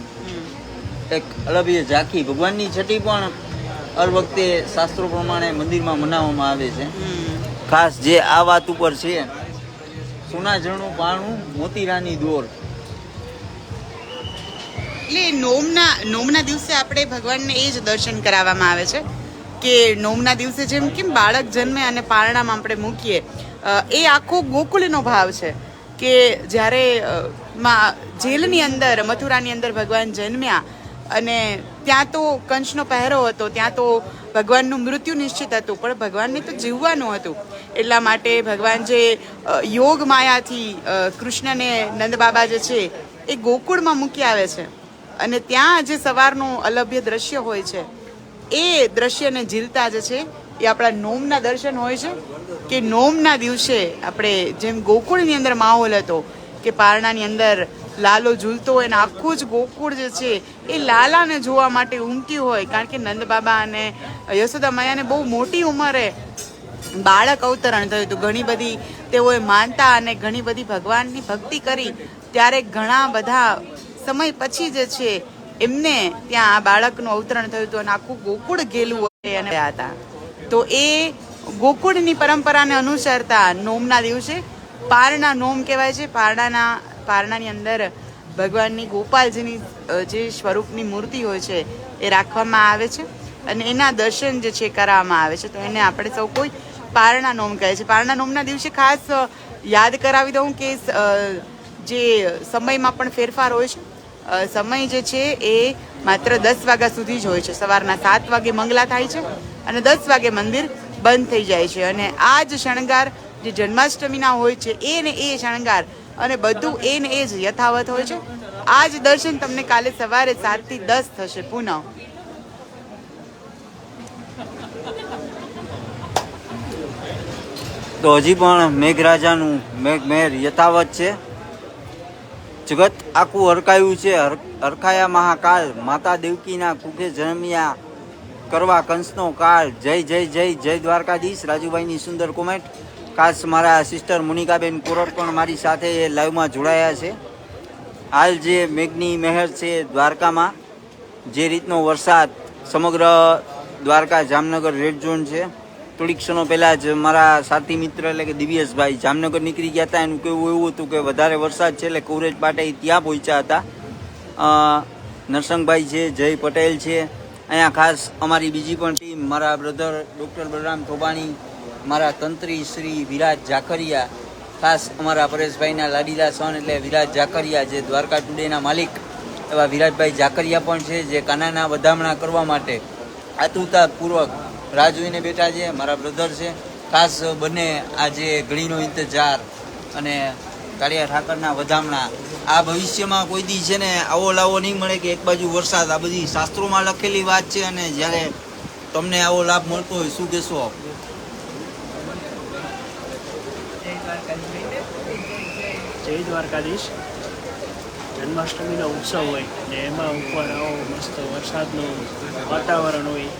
એક અલભ્ય ઝાંખી ભગવાનની છઠ્ઠી પણ હર વખતે શાસ્ત્રો પ્રમાણે મંદિરમાં મનાવવામાં આવે છે. ખાસ જે આ વાત ઉપર છે, સોના ઝરણું પાણું મોતીરાની દોર. એટલે નોમના દિવસે આપણે ભગવાનને એ જ દર્શન કરાવવામાં આવે છે કે નોમના દિવસે જેમ કેમ બાળક જન્મે અને પારણામાં આપણે મૂકીએ, એ આખો ગોકુળનો ભાવ છે કે જ્યારે જેલની અંદર, મથુરાની અંદર ભગવાન જન્મ્યા અને ત્યાં તો કંસનો પહેરો હતો, ત્યાં તો ભગવાનનું મૃત્યુ નિશ્ચિત હતું, પણ ભગવાનને તો જીવવાનું હતું. એટલા માટે ભગવાન જે યોગ માયાથી કૃષ્ણને નંદ બાબા જે છે એ ગોકુળમાં મૂકી આવે છે. અને ત્યાં જે સવારનું અલભ્ય દ્રશ્ય હોય છે, એ દ્રશ્યને ઝીલતા જે છે એ આપણા નોમના દર્શન હોય છે. કે નોમના દિવસે આપણે જેમ ગોકુળની અંદર માહોલ હતો કે પારણાની અંદર લાલો ઝૂલતો હોય અને આખું જ ગોકુળ જે છે એ લાલાને જોવા માટે ઉમટ્યું હોય. કારણ કે નંદ બાબા અને યશોદા મૈયાને બહુ મોટી ઉંમરે બાળક અવતરણ થયું હતું. ઘણી બધી તેઓએ માનતા અને ઘણી બધી ભગવાનની ભક્તિ કરી ત્યારે ઘણા બધા સમય પછી જે છે એમને ત્યાં આ બાળકનું અવતરણ થયું હતું અને આખું ગોકુળ ઘેલું અને હતા. તો એ ગોકુળની પરંપરાને અનુસરતા નોમના દિવસે પારણા નોમ કહેવાય છે. પારણાની અંદર ભગવાનની ગોપાલજીની જે સ્વરૂપની મૂર્તિ હોય છે એ રાખવામાં આવે છે અને એના દર્શન જે છે કરવામાં આવે છે. તો એને આપણે સૌ કોઈ પારણા નોમ કહે છે. પારણા નોમના દિવસે ખાસ યાદ કરાવી દઉં કે જે સમયમાં પણ ફેરફાર હોય છે. સમય જે છે એ માત્ર 10 વાગ્યા સુધી જ હોય છે. સવારના 7 વાગે મંગલા થાય છે અને 10 વાગે મંદિર બંધ થઈ જાય છે. અને આ જ શણગાર જે જન્માષ્ટમીના હોય છે એ ને એ શણગાર અને બધું એ ને એ જ યથાવત હોય છે. આ જ દર્શન તમને કાલે સવારે 7 થી 10 થશે પુનઃ. તો હજી પણ મેઘરાજાનું મેઘમહેર યથાવત છે. જગત આખું હરકાયું છે. હરખાયા મહાકાલ, માતા દેવકીના કુખે જન્મ્યા, કરવા કંસનો કાળ. જય જય જય જય દ્વારકાધીશ. રાજુભાઈની સુંદર કોમેન્ટ. ખાસ મારા સિસ્ટર મુનિકાબેન કોરટ પણ મારી સાથે લાઈવમાં જોડાયા છે. હાલ જે મેઘની મહેર છે દ્વારકામાં, જે રીતનો વરસાદ સમગ્ર દ્વારકા જામનગર રેડ ઝોન છે. થોડીક ક્ષણો પહેલાં જ મારા સાથી મિત્ર એટલે કે દિવ્યેશભાઈ જામનગર નીકળી ગયા હતા. એનું કહેવું એવું હતું કે વધારે વરસાદ છે એટલે કવરેજ માટે ત્યાં પહોંચ્યા હતા. નરસંગભાઈ છે, જય પટેલ છે. અહીંયા ખાસ અમારી બીજી પણ ટીમ, મારા બ્રધર ડૉક્ટર બલરામ થોબાણી, મારા તંત્રી શ્રી વિરાજ ઝાખરિયા, ખાસ અમારા પરેશભાઈના લાડીલા સન એટલે વિરાજ ઝાખરિયા, જે દ્વારકા ટુડેના માલિક એવા વિરાજભાઈ ઝાખરિયા પણ છે, જે કાનાના વધામણા કરવા માટે આતુરતાપૂર્વક રાહ જોઈને બેઠા છે. મારા બ્રધર છે. ખાસ બંને આજે ઘડીનો ઇંતજાર અને કાળિયા ઠાકરના વધામણા. આ ભવિષ્યમાં કોઈ દી છે ને આવો લાવો નહીં મળે કે એક બાજુ વરસાદ. આ બધી શાસ્ત્રોમાં લખેલી વાત છે અને જ્યારે તમને આવો લાભ મળતો હોય શું કહેશો આપ? જય દ્વારકાધીશ. જન્માષ્ટમીનો ઉત્સવ હોય ને એમાં ઉપર આવો મસ્ત વરસાદનું વાતાવરણ હોય.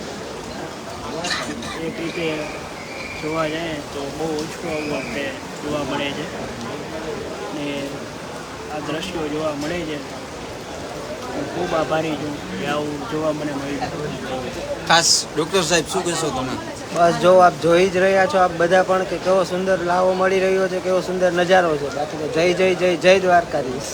એક રીતે જોવા જાય તો બહુ ઓછું આવું આપણે જોવા મળે છે ને આ દ્રશ્યો જોવા મળે છે. હું ખૂબ આભારી છું કે આવું જોવા મને મળ્યું. ખાસ ડૉક્ટર સાહેબ શું કહેશો તમે? બસ જો આપ જોઈ જ રહ્યા છો આપ બધા પણ કે કેવો સુંદર લાવો મળી રહ્યો છે, કેવો સુંદર નજારો છે. બાકી તો જય જય જય જય દ્વારકાધીશ.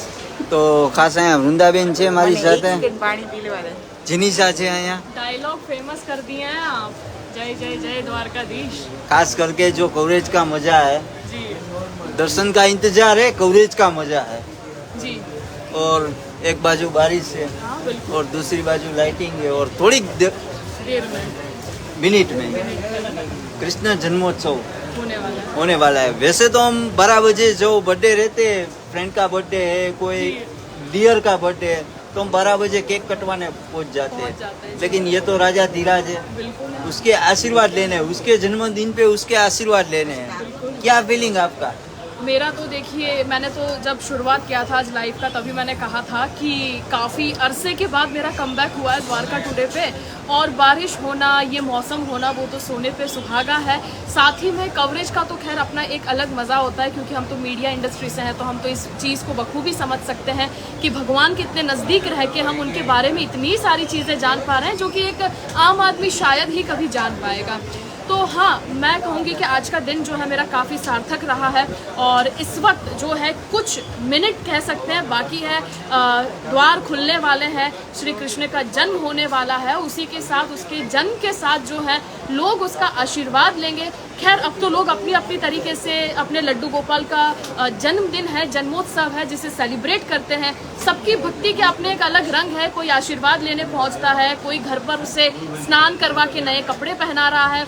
તો ખાસ અહીંયા વૃંદાબેન છે મારી સાથે, પાણી પી લેવા દે. જીનિશા છે અહીંયા. डायलॉग फेमस कर दिए हैं आप. जय जय जय द्वारकाधीश. खास करके जो कवरेज का मजा है, जी दर्शन का इंतजार है, कवरेज का मजा है. जी और एक बाजू बारिश है हाँ बिल्कुल. और दूसरी बाजू लाइटिंग है और थोड़ी देर में मिनट में कृष्ण जन्मोत्सव होने वाला है. होने वाला है. वैसे तो हम 12 बजे जो बर्थडे रहते हैं, फ्रेंड का बर्थडे है, कोई डियर का बर्थडे है, तो हम 12 बजे केक कटवाने पहुंच जाते हैं. लेकिन ये तो राजा धीराज है, बिल्कुल है. उसके आशीर्वाद लेने हैं, उसके जन्मदिन पे उसके आशीर्वाद लेने हैं. क्या फीलिंग आपका? मेरा तो देखिए, मैंने तो जब शुरुआत किया था आज लाइव का तभी मैंने कहा था कि काफ़ी अरसे के बाद मेरा कमबैक हुआ है द्वारका टुडे पे. और बारिश होना, ये मौसम होना, वो तो सोने पे सुहागा है. साथ ही में कवरेज का तो खैर अपना एक अलग मज़ा होता है, क्योंकि हम तो मीडिया इंडस्ट्री से हैं, तो हम तो इस चीज़ को बखूबी समझ सकते हैं कि भगवान के इतने नज़दीक रह के हम उनके बारे में इतनी सारी चीज़ें जान पा रहे हैं जो कि एक आम आदमी शायद ही कभी जान पाएगा. तो हाँ, मैं कहूँगी कि आज का दिन जो है मेरा काफ़ी सार्थक रहा है. और इस वक्त जो है कुछ मिनट कह सकते हैं बाकी है, द्वार खुलने वाले हैं, श्री कृष्ण का जन्म होने वाला है. उसी के साथ, उसके जन्म के साथ जो है लोग उसका आशीर्वाद लेंगे. खैर अब तो लोग अपनी अपनी तरीके से अपने लड्डू गोपाल का जन्मदिन है, जन्मोत्सव है, जिसे सेलिब्रेट करते हैं. सबकी भक्ति के अपने एक अलग रंग है. कोई आशीर्वाद लेने पहुंचता है, कोई घर पर उसे स्नान करवा के नए कपड़े पहना रहा है,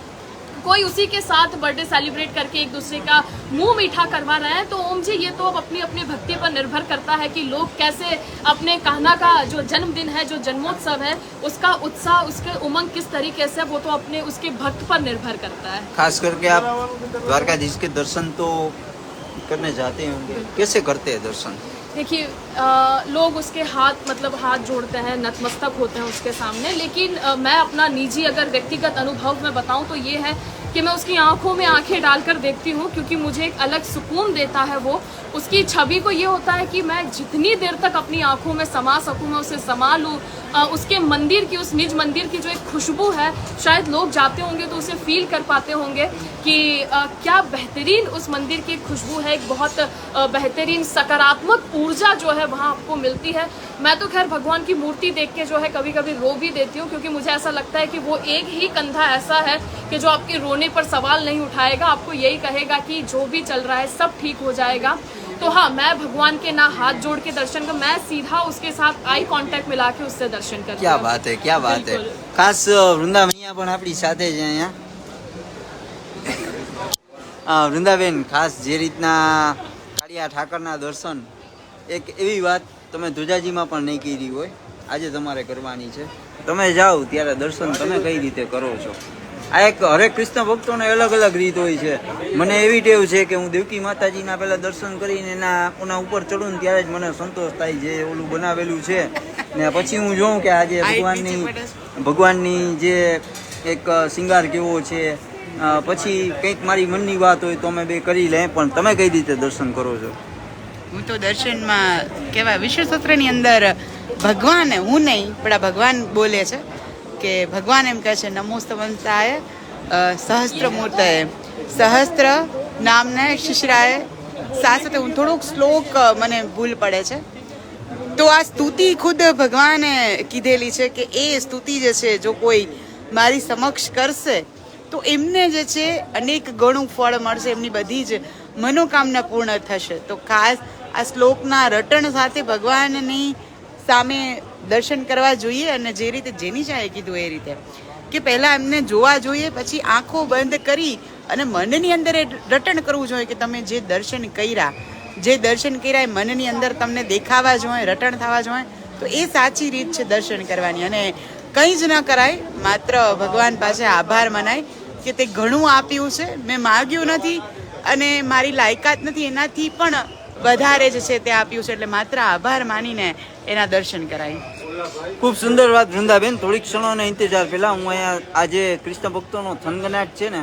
कोई उसी के साथ बर्थडे सेलिब्रेट करके एक दूसरे का मुंह मीठा करवा रहे हैं. तो ओम जी, ये तो अब अपनी अपनी भक्ति पर निर्भर करता है कि लोग कैसे अपने कान्हा का जो जन्मदिन है, जो जन्मोत्सव है, उसका उत्साह, उसके उमंग किस तरीके से, वो तो अपने उसके भक्त पर निर्भर करता है. खास करके आप द्वारकाधीश के दर्शन तो करने जाते होंगे, कैसे करते हैं दर्शन? देखिए लोग उसके हाथ जोड़ते हैं, नतमस्तक होते हैं उसके सामने, लेकिन मैं अपना निजी अगर व्यक्तिगत अनुभव में बताऊं तो ये है कि मैं उसकी आंखों में आंखें डालकर देखती हूँ, क्योंकि मुझे एक अलग सुकून देता है वो। उसकी छवि को ये होता है कि मैं जितनी देर तक अपनी आंखों में समा सकूँ मैं उसे समा लूँ। उसके मंदिर की, उस निज मंदिर की जो एक खुशबू है, शायद लोग जाते होंगे तो उसे फील कर पाते होंगे कि क्या बेहतरीन उस मंदिर की खुशबू है। एक बहुत बेहतरीन सकारात्मक ऊर्जा जो है वहाँ आपको मिलती है। मैं तो खैर भगवान की मूर्ति देख के जो है कभी कभी रो भी देती हूँ, क्योंकि मुझे ऐसा लगता है कि वो एक ही कंधा ऐसा है कि जो आपके रोने पर सवाल नहीं उठाएगा, आपको यही कहेगा कि जो भी चल रहा है सब ठीक हो जाएगा। तो हाँ, मैं भगवान के ना हाथ जोड़ के दर्शन कर, मैं सीधा उसके साथ आई कांटेक्ट मिला के उससे दर्शन करती क्या हूँ। बात है, क्या बात है। ખાસ વૃંદાવનિયા પણ આપણી સાથે છે અહીંયા વૃંદાબેન, ખાસ જે રીતના કાળિયા ઠાકરના દર્શન, એક એવી વાત તમે ધુજાજીમાં પણ નહીં કરી હોય, આજે તમારે કરવાની છે। તમે જાઓ ત્યારે દર્શન તમે કઈ રીતે કરો છો? આ એક હરેક કૃષ્ણ ભક્તોને અલગ અલગ રીત હોય છે। મને એવી ટેવ છે કે હું દેવકી માતાજીના પહેલા દર્શન કરીને એના ઉપર ચડું ને ત્યારે જ મને સંતોષ થાય, જે ઓલું બનાવેલું છે ને પછી હું જોઉં કે આજે ભગવાનની જે એક શિંગાર કેવો છે, પછી કંઈક મારી મનની વાત હોય તો અમે બે કરી લે। પણ તમે કઈ રીતે દર્શન કરો છો? હું તો દર્શનમાં કહેવાય વિશ્વસૂત્રની અંદર ભગવાન, હું નહીં પણ આ ભગવાન બોલે છે કે ભગવાન એમ કહે છે નમોસ્તવંતાય સહસ્ત્રમૂર્તય સહસ્ત્ર નામને શિશિરાય સાથે હું થોડુંક શ્લોક મને ભૂલ પડે છે, તો આ સ્તુતિ ખુદ ભગવાને કીધેલી છે કે એ સ્તુતિ જે છે જો કોઈ મારી સમક્ષ કરશે તો એમને જે છે અનેક ગણું ફળ મળશે, એમની બધી જ મનોકામના પૂર્ણ થશે। તો ખાસ આ શ્લોકના રટણ સાથે ભગવાનની સામે દર્શન કરવા જોઈએ, અને જે રીતે જેની ચાહે કીધું એ રીતે કે પહેલાં એમને જોવા જોઈએ, પછી આંખો બંધ કરી અને મનની અંદર એ રટણ કરવું જોઈએ કે તમે જે દર્શન કર્યા એ મનની અંદર તમને દેખાવા જોઈએ, રટણ થવા જોઈએ। તો એ સાચી રીત છે દર્શન કરવાની, અને કંઈ જ ન કરાય, માત્ર ભગવાન પાસે આભાર મનાય કે તે ઘણું આપ્યું છે, મેં માગ્યું નથી અને મારી લાયકાત નથી, એનાથી પણ વધારે જ છે તે આપ્યું છે, એટલે માત્ર આભાર માનીને એના દર્શન કરાય। ખૂબ સુંદર વાત વૃંદાબેન। થોડીક ક્ષણોના ઇંતજાર પહેલા હું અહીંયા આજે કૃષ્ણ ભક્તોનો થનગનાટ છે ને,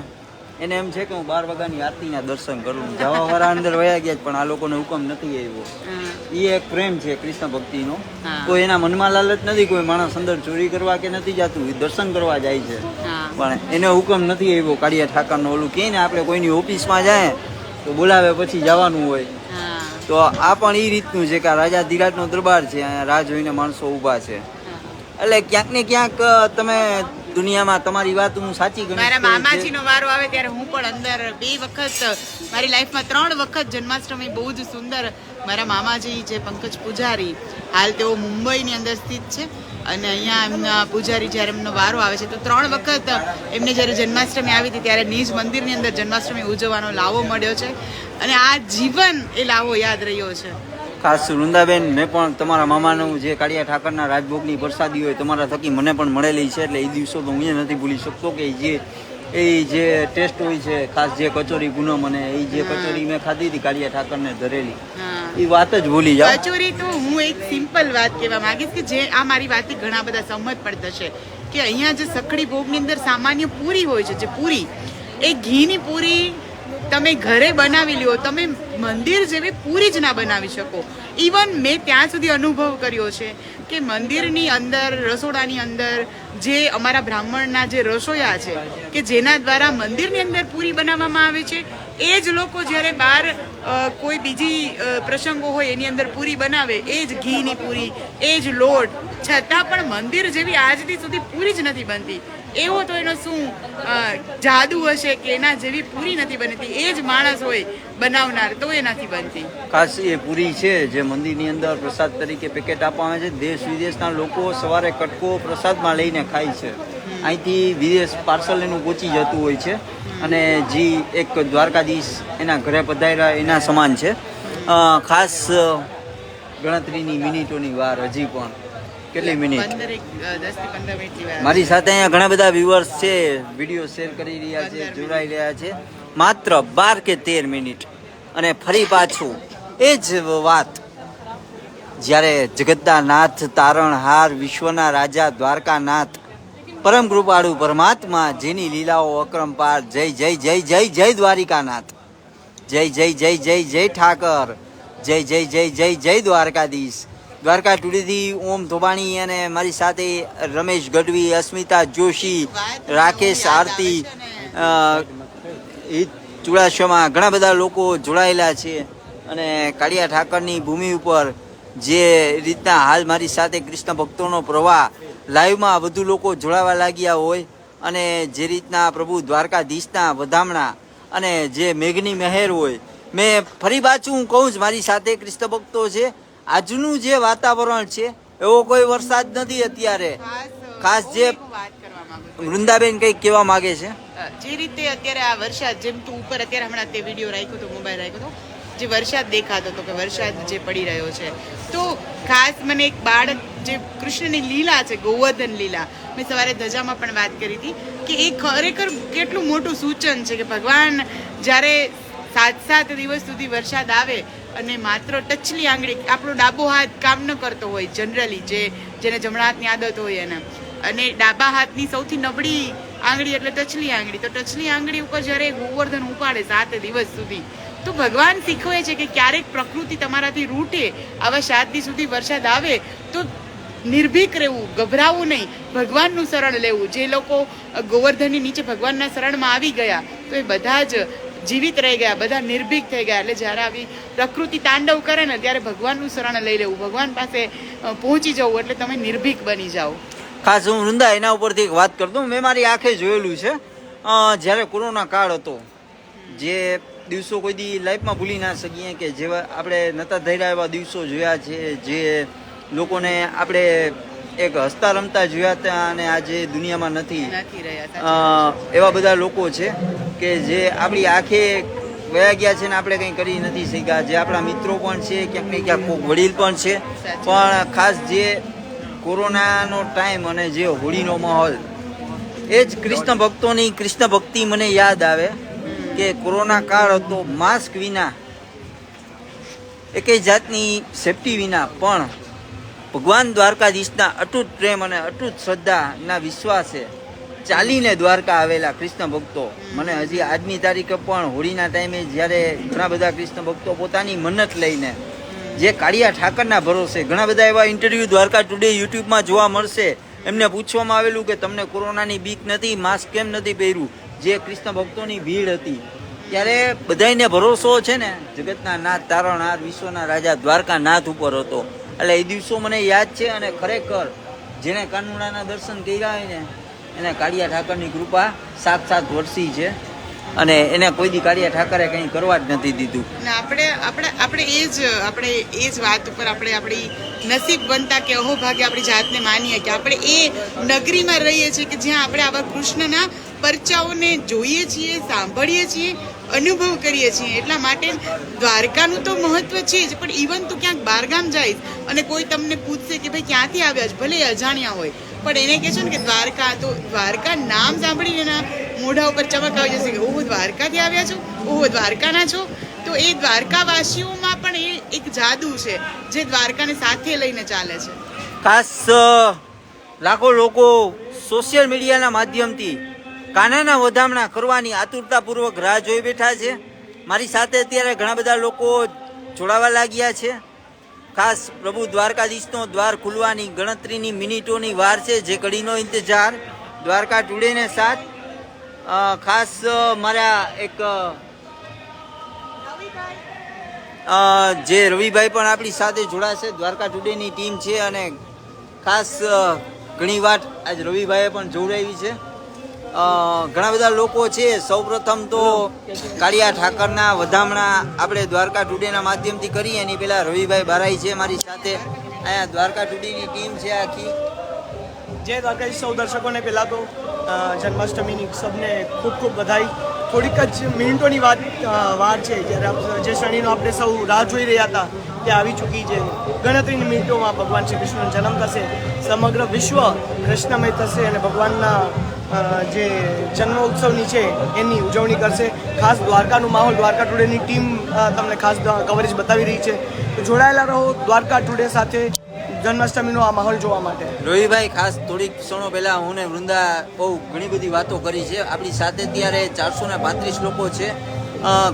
એને એમ છે કે હું 12 વાગ્યાની આરતીના દર્શન કરું। જવાવાળા અંદર વયા ગયા પણ આ લોકોને હુકમ નથી આવ્યો। એ એક પ્રેમ છે કૃષ્ણ ભક્તિનો, કોઈ એના મનમાં લાલચ નથી, કોઈ માણસ અંદર ચોરી કરવા કે નથી જતું, એ દર્શન કરવા જાય છે, પણ એને હુકમ નથી આવ્યો કાળિયા ઠાકરનો। ઓલું કહે ને આપણે કોઈની ઓફિસમાં જાય તો બોલાવે પછી જવાનું હોય, તો આ પણ એ રીતનું છે કે રાજાધિરાજનો દરબાર છે, અહીંયા રાહ જોઈને માણસો ઊભા છે। એટલે ક્યાંક ને ક્યાંક તમે દુનિયામાં તમારી વાત હું સાચી ગણી, મારા મામાજીનો વારો આવે ત્યારે હું પણ અંદર 2 વખત, મારી લાઈફમાં 3 વખત જન્માષ્ટમી બહુ જ સુંદર, મારા મામાજી જે પંકજ પૂજારી, હાલ તેઓ મુંબઈની અંદર સ્થિત છે, અને અહીંયા એમના પૂજારી જ્યારે એમનો વારો આવે છે તો 3 વખત એમને જ્યારે જન્માષ્ટમી આવી હતી ત્યારે નિજ મંદિરની અંદર જન્માષ્ટમી ઉજવવાનો લાવો મળ્યો છે, અને આ જીવન એ લાવો યાદ રહ્યો છે। ખાસ વૃંદાબેન, મેં પણ તમારા મામાનું જે કાળિયા ઠાકરના રાજભોગની પ્રસાદી હોય તમારા થકી મને પણ મળેલી છે, એટલે એ દિવસો તો હું એ નથી ભૂલી શકતો કે જે ટેસ્ટ હોય છે, ખાસ જે કચોરી પૂનમ અને એ જે કચોરી મેં ખાધી હતી કાળિયા ઠાકરને ધરેલી, એ વાત જ ભૂલી જાવ। કચોરી તો હું એક સિમ્પલ વાત કહેવા માંગીશ કે જે આ મારી વાતથી ઘણા બધા સહમત પણ થશે કે અહીંયા જે સખડી ભોગની અંદર સામાન્ય પૂરી હોય છે, જે પૂરી, એ ઘીની પૂરી તમે ઘરે બનાવી લ્યો, તમે મંદિર જેવી પૂરી જ ના બનાવી શકો। ઇવન મેં ત્યાં સુધી અનુભવ કર્યો છે કે મંદિરની અંદર, રસોડાની અંદર જે અમારા બ્રાહ્મણના જે રસોયા છે કે જેના દ્વારા મંદિરની અંદર પૂરી બનાવવામાં આવે છે, એ જ લોકો જ્યારે બહાર કોઈ બીજી પ્રસંગો હોય એની અંદર પૂરી બનાવે, એ જ ઘીની પૂરી, એ જ લોટ, છતાં પણ મંદિર જેવી આજથી સુધી પૂરી જ નથી બનતી। એવો તો એનો શું જાદુ હશે કે એના જેવી પૂરી નથી બનતી, એ જ માણસ હોય બનાવનાર તો એ નથી બનતી। ખાસ એ પૂરી છે જે મંદિરની અંદર પ્રસાદ તરીકે પેકેટ આપવામાં આવે છે, દેશ વિદેશના લોકો સવારે કટકો પ્રસાદમાં લઈને ખાય છે, અહીંથી વિદેશ પાર્સલ એનું પહોંચી જતું હોય છે, અને જે એક દ્વારકાધીશ એના ઘરે પધાર્યા એના સમાન છે। ખાસ ગણતરીની મિનિટોની વાર હજી પણ, કેટલી મિનિટ? 10 થી 15 મિનિટની વાર। મારી સાથે અહીંયા ઘણા બધા વ્યુઅર્સ છે, વિડીયો શેર કરી રહ્યા છે, જોડાઈ રહ્યા છે। માત્ર 12 કે 13 મિનિટ, અને ફરી પાછું એ જ વાત જ્યારે જગતના નાથ તારણહાર વિશ્વના રાજા દ્વારકાનાથ પરમ કૃપાળુ પરમાત્મા જેની લીલાઓ અક્રમપાર જય જય જય જય જય દ્વારિકાનાથ જય જય જય જય જય ઠાકર જય જય જય જય જય દ્વારકાધીશ. દ્વારકા ટુડેથી ઓમ ધોબાણી અને મારી સાથે રમેશ ગઢવી, અસ્મિતા જોશી, રાકેશ આરતી, ચુડાસમા ઘણા બધા લોકો જોડાયેલા છે. અને કાળિયા ઠાકરની ભૂમિ ઉપર જે રીતના હાલ મારી સાથે કૃષ્ણ ભક્તોનો પ્રવાહ લાઈવમાં વધુ લોકો જોડાવા લાગ્યા હોય અને જે રીતના પ્રભુ દ્વારકાધીશના વધામણા અને જે મેઘની મહેર હોય, મેં ફરી પાછું હું કહું છું, મારી સાથે કૃષ્ણ ભક્તો છે. આજનું જે વાતાવરણ છે એવો કોઈ વરસાદ નથી અત્યારે. ખાસ જે વાત કરવા માંગુ છું. વૃંદાબેન કંઈક કહેવા માંગે છે. જે રીતે અત્યારે આ વરસાદ, જેમ તું ઉપર અત્યારે હમણાં તે વિડીયો રાખ્યો હતો, મોબાઈલ રાખ્યો હતો, જે વરસાદ દેખાતો હતો કે વરસાદ જે પડી રહ્યો છે, તો ખાસ મને એક બાળક જે કૃષ્ણની લીલા છે, ગોવર્ધન લીલા, મેં સવારે ધજામાં પણ વાત કરી હતી કે એ ખરેખર કેટલું મોટું સૂચન છે કે ભગવાન જ્યારે 7 દિવસ સુધી વરસાદ આવે અને માત્ર ટચલી આંગળી, આપણો ડાબો હાથ કામ ન કરતો હોય જનરલી, જેને જમણા હાથની આદત હોય એને, અને ડાબા હાથની સૌથી નબળી આંગળી એટલે ટચલી આંગળી, તો ટચલી આંગળી ઉપર જ્યારે ગોવર્ધન ઉપાડે 7 દિવસ સુધી, તો ભગવાન શીખવે છે કે ક્યારેક પ્રકૃતિ તમારાથી રૂઠે, આવા 7 દિવસ સુધી વરસાદ આવે તો નિર્ભીક રહેવું, ગભરાવું નહીં, ભગવાનનું શરણ લેવું. જે લોકો ગોવર્ધનની નીચે ભગવાનના શરણમાં આવી ગયા તો એ બધા જ જીવિત રહી ગયા, બધા નિર્ભીક થઈ ગયા. એટલે જ્યારે આવી પ્રકૃતિ તાંડવ કરે ને ત્યારે ભગવાનનું શરણ લઈ લેવું, ભગવાન પાસે પહોંચી જવું, એટલે તમે નિર્ભીક બની જાઓ. ખાસ હું વૃંદા એના ઉપરથી એક વાત કરતો. મેં મારી આંખે જોયેલું છે જ્યારે કોરોના કાળ હતો, જે દિવસો કોઈ દી લાઈફમાં ભૂલી ના શકીએ, કે જેવા આપણે નતા ધૈર્યા એવા દિવસો જોયા છે, જે લોકોને આપણે એક હસતા રમતા જોયા હતા અને આજે દુનિયામાં નથી રહ્યા. એવા બધા લોકો છે કે જે આપણી આંખે વયા ગયા છે ને આપણે કંઈ કરી નથી શક્યા. જે આપણા મિત્રો પણ છે, ક્યાંક ને ક્યાંક કોઈક વડીલ પણ છે. પણ ખાસ જે કોરોનાનો ટાઈમ અને જે હોળીનો માહોલ, એ જ કૃષ્ણ ભક્તોની કૃષ્ણ ભક્તિ મને યાદ આવે કે કોરોના કાળ હતો, માસ્ક વિના, એકેય જાતની સેફટી વિના, પણ ભગવાન દ્વારકાધીશના અતૂટ પ્રેમ અને અતૂટ શ્રદ્ધાના વિશ્વાસે ચાલીને દ્વારકા આવેલા કૃષ્ણ ભક્તો. મને હજી આજની તારીખે પણ હોળીના ટાઈમે જ્યારે ઘણા બધા કૃષ્ણ ભક્તો પોતાની મન્નત લઈને જે કાળિયા ઠાકરના ભરોસે, ઘણા બધા એવા ઇન્ટરવ્યૂ દ્વારકા ટુડે યુટ્યુબમાં જોવા મળશે, એમને પૂછવામાં આવેલું કે તમને કોરોનાની બીક નથી, માસ્ક કેમ નથી પહેર્યું, જે કૃષ્ણ ભક્તોની ભીડ હતી, ત્યારે બધાને ભરોસો છે ને જગતના નાથ તારણહાર વિશ્વના રાજા દ્વારકાનાથ ઉપર હતો. એટલે એ દિવસો મને યાદ છે. અને ખરેખર જેણે કાનુડાના દર્શન કર્યા હોય ને એને કાળિયા ઠાકરની કૃપા સાક્ષાત વરસી છે, અને એને કોઈ દી કાળિયા ઠાકરે કંઈ કરવા જ નથી દીધું. આપણે એ જ વાત ઉપર આપણે આપણી નસીબ બનતા કે અહોભાગ્ય આપણી જાતને માનીએ કે આપણે એ નગરીમાં રહીએ છીએ કે જ્યાં આપણે આવા કૃષ્ણના પરચાઓને જોઈએ છીએ, સાંભળીએ છીએ, અનુભવ કરીએ છીએ. એટલા માટે દ્વારકાનું તો મહત્વ છે જ, પણ ઇવન તું ક્યાંક બહારગામ જઈશ અને કોઈ તમને પૂછશે કે ભાઈ ક્યાંથી આવ્યા છે, ભલે અજાણ્યા હોય, પણ એને કહેશો ને કે દ્વારકા, તો દ્વારકા નામ સાંભળીને એના મોઢા ઉપર ચમક આવી જશે કે ઓહો દ્વારકાથી આવ્યા છો, ઓહો દ્વારકાના છો. તો એ દ્વારકાવાસીઓમાં પણ એ એક જાદુ છે જે દ્વારકાને સાથે લઈને ચાલે છે. ખાસ લાખો લોકો સોશિયલ મીડિયાના માધ્યમથી કાનાના વધામણા કરવાની આતુરતાપૂર્વક રાહ જોઈ બેઠા છે. મારી સાથે અત્યારે ઘણા બધા લોકો જોડાવા લાગ્યા છે. ખાસ પ્રભુ દ્વારકાધીશનો દ્વાર ખુલવાની ગણતરીની મિનિટોની વાર છે, જે ઘડીનો ઇંતજાર દ્વારકા ટુડેને સાથ. ખાસ મારા એક જે રવિભાઈ પણ આપણી સાથે જોડાશે, દ્વારકા ટુડેની ટીમ છે, અને ખાસ ઘણી વાત આજ રવિભાઈએ પણ જોડાવી છે. ઘણા બધા લોકો છે. સૌપ્રથમ તો કાળિયા ઠાકરના વધામણા આપણે દ્વારકા ટુડેના માધ્યમથી કરીએ. એની પહેલાં રવિભાઈ બારાઈ છે મારી સાથે, અહીંયા દ્વારકા ટુડેની ટીમ છે આખી. જય દ્વારકાધીશ સૌ દર્શકોને પહેલાં તો જન્માષ્ટમીની સબને ખૂબ ખૂબ બધાઈ. થોડીક જ મિનિટોની વાર છે જ્યારે જે ક્ષણીનો આપણે સૌ રાહ જોઈ રહ્યા હતા તે આવી ચૂકી છે. ગણતરીની મિનિટોમાં ભગવાન શ્રી કૃષ્ણનો જન્મ થશે, સમગ્ર વિશ્વ કૃષ્ણમય થશે અને ભગવાનના જે જન્મ ઉત્સવની છે એની ઉજવણી કરશે. ખાસ દ્વારકાનું માહોલ, દ્વારકા ટુડેની ટીમ તમને ખાસ કવરેજ બતાવી રહી છે. તો જોડાયેલા રહો દ્વારકા ટુડે સાથે જન્માષ્ટમીનો આ માહોલ જોવા માટે. રોહિભાઈ, ખાસ થોડીક ક્ષણો પહેલા હું ને વૃંદા બહુ ઘણી બધી વાતો કરી છે. આપણી સાથે ત્યારે 435 લોકો છે,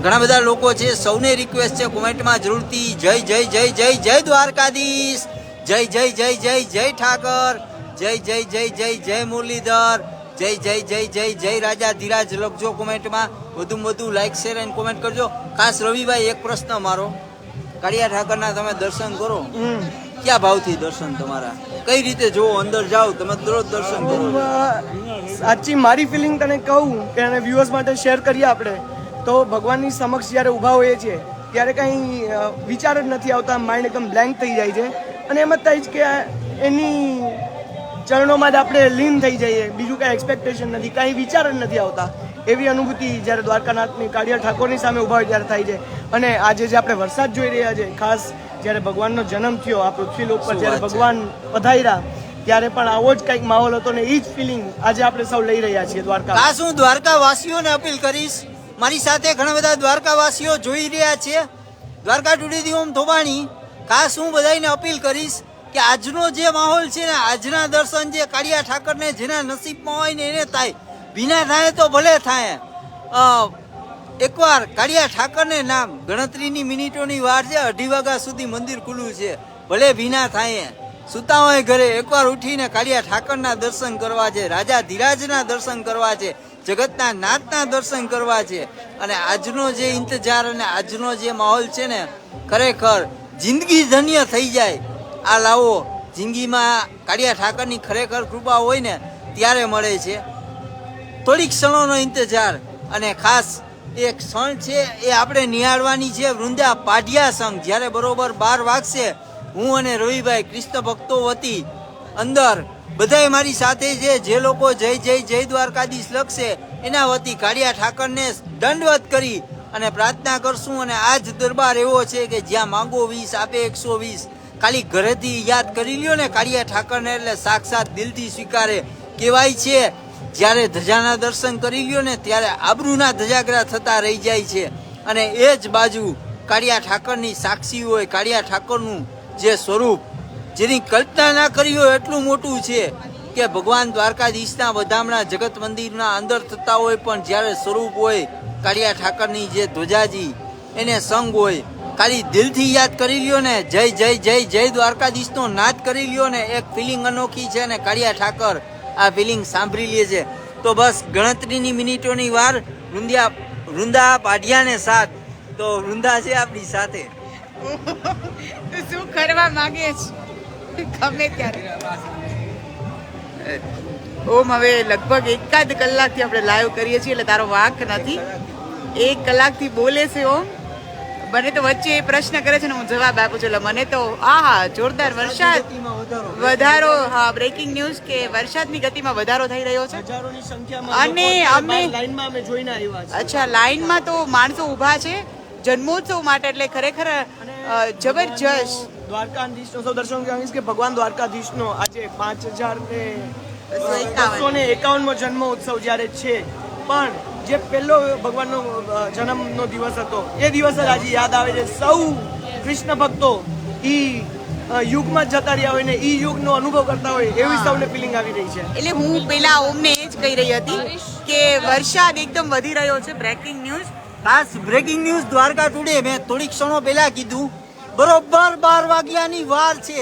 ઘણા બધા લોકો છે. સૌને રિક્વેસ્ટ છે કોમેન્ટમાં જરૂરથી જય જય જય જય જય દ્વારકાધીશ, જય જય જય જય જય ઠાકર, જય જય જય જય જય મુરલીધર, જય જય જય જય જય રાજા ધીરાજ લખજો કોમેન્ટમાં. વધુમાં વધુ લાઈક શેર અને કોમેન્ટ કરજો. ખાસ રવિભાઈ, એક પ્રશ્ન મારો, કાળિયા ઠાકરના તમે દર્શન કરો, ક્યાં ભાવથી દર્શન તમારા, કઈ રીતે જોવો, અંદર જાઓ તમે દરરોજ દર્શન કરો? સાચી મારી ફિલિંગ તને કહું કે અને વ્યુઅર્સ માટે શેર કરીએ આપણે, તો ભગવાનની સમક્ષ જ્યારે ઊભા હોઈએ છીએ ત્યારે કંઈ વિચાર જ નથી આવતા, માઇન્ડ એકદમ બ્લેન્ક થઈ જાય છે અને એમ જ થાય છે કે એની ચરણોમાં જ આપણે લીન થઈ જઈએ, બીજું કાંઈ એક્સપેક્ટેશન નથી, કાંઈ વિચાર જ નથી આવતા. એવી અનુભૂતિ જ્યારે દ્વારકાનાથની કાળિયા ઠાકોરની સામે ઊભા હોય ત્યારે થાય છે. અને આજે જે આપણે વરસાદ જોઈ રહ્યા છે, ખાસ જ્યારે ભગવાનનો જન્મ થયો આ પૃથ્વી લોક પર, જ્યારે ભગવાન પધાર્યા ત્યારે પણ આવો જ કંઈક માહોલ હતો ને એ જ ફિલિંગ આજે આપણે સૌ લઈ રહ્યા છીએ દ્વારકા. ખાસ હું દ્વારકાવાસીઓને અપીલ કરીશ, મારી સાથે ઘણા બધા દ્વારકાવાસીઓ જોઈ રહ્યા છે, દ્વારકા ટુડેથી ઓમ થોબાણી. ખાસ હું બધાને અપીલ કરીશ કે આજનો જે માહોલ છે ને, આજના દર્શન જે કાળિયા ઠાકરને જેના નસીબમાં હોય ને એને થાય, ભીના થાય તો ભલે થાય. એકવાર કાળિયા ઠાકરને નામ, ગણતરીની મિનિટોની વાર છે, 2:30 વાગ્યા સુધી મંદિર ખુલ્લું છે, ભલે ભીના થાય, સુતા હોય ઘરે, એકવાર ઉઠીને કાળિયા ઠાકરના દર્શન કરવા છે, રાજા ધીરાજના દર્શન કરવા છે, જગતના નાથના દર્શન કરવા છે. અને આજનો જે ઇંતજાર અને આજનો જે માહોલ છે ને, ખરેખર જિંદગી ધન્ય થઈ જાય. આ લાવો, જિંદગીમાં કાળિયા ઠાકરની ખરેખર કૃપા હોય ને ત્યારે મળે છે. થોડીક ક્ષણોનો ઇંતજાર, અને ખાસ એક ક્ષણ છે એ આપણે નિહાળવાની છે, વૃંદા પાઢિયા સંઘ. જ્યારે બરોબર 12 વાગશે, હું અને રવિભાઈ કૃષ્ણ ભક્તો વતી અંદર બધાય મારી સાથે છે, જે લોકો જય જય જય દ્વારકાધીશ લખશે એના વતી કાળિયા ઠાકરને દંડવત કરી અને પ્રાર્થના કરશું. અને આ જ દરબાર એવો છે કે જ્યાં માંગો 20 આપે 120. ખાલી ઘરેથી યાદ કરી લ્યો ને કાળિયા ઠાકરને, એટલે સાક્ષાત દિલથી સ્વીકારે. કહેવાય છે જ્યારે ધજાના દર્શન કરી લ્યો ને ત્યારે આબરૂના ધજાગરા થતા રહી જાય છે. અને એ જ બાજુ કાળિયા ઠાકરની સાક્ષી હોય, કાળિયા ઠાકરનું જે સ્વરૂપ, જેની કલ્પના ના કરી હોય એટલું મોટું છે કે ભગવાન દ્વારકાધીશના વધામણા જગત મંદિરના અંદર થતા હોય, પણ જ્યારે સ્વરૂપ હોય કાળિયા ઠાકરની જે ધ્વજાજી એને સંગ હોય, ખાલી દિલથી યાદ કરી લ્યો ને, જય જય જય જય દ્વારકાધીશનો નાદ કરી લ્યો ને, એક ફિલિંગ અનોખી છે. ને કાળિયા ઠાકર આ ફિલિંગ સાંભળી લે છે. તો બસ ગણતરીની મિનિટોની વાર, વૃંદા પાઢિયાને સાથ. તો વૃંદા છે આપણી સાથે. તું શું કરવા માંગે છે ગમે ત્યારે. ઓમ, હવે લગભગ 1 કલાકથી આપણે લાઈવ કરીએ છીએ, એટલે તારો વાંક નથી. 1 કલાકથી બોલે છે ઓમ. મને તો વચ્ચે એ પ્રશ્ન કરે છે ને હું જવાબ આપું છું. એટલે મને તો જોરદાર વરસાદ વધારો, હા, બ્રેકિંગ ન્યૂઝ કે વરસાદની ગતિમાં વધારો થઈ રહ્યો છે. હજારોની સંખ્યામાં અને અમે લાઈનમાં અમે જોઈને આવ્યા છીએ. અચ્છા, લાઈનમાં તો માણસો ઊભા છે જન્મોત્સવ માટે, એટલે ખરેખર જબરજસ્ત. દ્વારકાધીશનો સૌ દર્શન કરીશ કે ભગવાન દ્વારકાધીશનો આજે 5251મો જન્મ ઉત્સવ જ્યારે છે, પણ જે પહેલો ભગવાનનો જન્મનો દિવસ હતો એ દિવસ જ આજે યાદ આવે છે. સૌ કૃષ્ણ ભક્તો ઈ યુગમાં જતા રહ્યા હોય ને ઈ યુગનો અનુભવ કરતા હોય એવી સૌને ફિલિંગ આવી રહી છે. એટલે હું પેલા ઓમને એ જ કહી રહી હતી કે વરસાદ એકદમ વધી રહ્યો છે. બ્રેકિંગ ન્યૂઝ, ખાસ બ્રેકિંગ ન્યૂઝ દ્વારકા ટુડે. મેં થોડીક ક્ષણો પહેલા કીધું, બરોબર 12 વાગ્યાની વાર છે.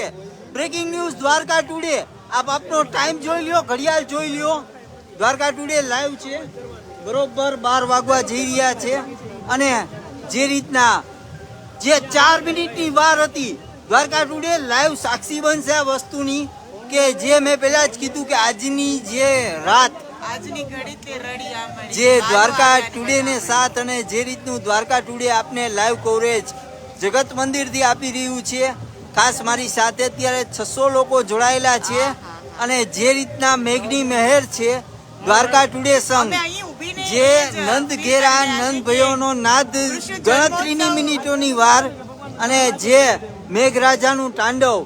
Breaking news Dwarka today. આપ આપનો ટાઈમ જોઈ લ્યો, ઘડિયાળ જોઈ લ્યો. દ્વારકા ટુડે લાઈવ છે, બરોબર 12 વાગવા જઈ રહ્યા છે. અને જે રીતના જે 4 મિનિટની વાર હતી, દ્વારકા ટુડે લાઈવ સાક્ષી બનશે આ વસ્તુની, કે જે મેં પહેલા જ કીધું કે આજની જે રાત, આજની ઘડી તે રડી આંબળી, જે દ્વારકા ટુડે ને સાથ, અને જે રીતનું દ્વારકા ટુડે આપને લાઈવ કવરેજ જગત મંદિરથી આપી રહ્યું છે. ખાસ મારી સાથે અત્યારે 600 લોકો જોડાયેલા છે. અને જે રીતના મેઘની મહેર છે, દ્વારકા ટુડે સંઘ, જે નંદ ઘેરા નંદ ભયોનો નાદ, ગણતરીની મિનિટોની વાર, અને જે મેઘરાજાનું તાંડવ,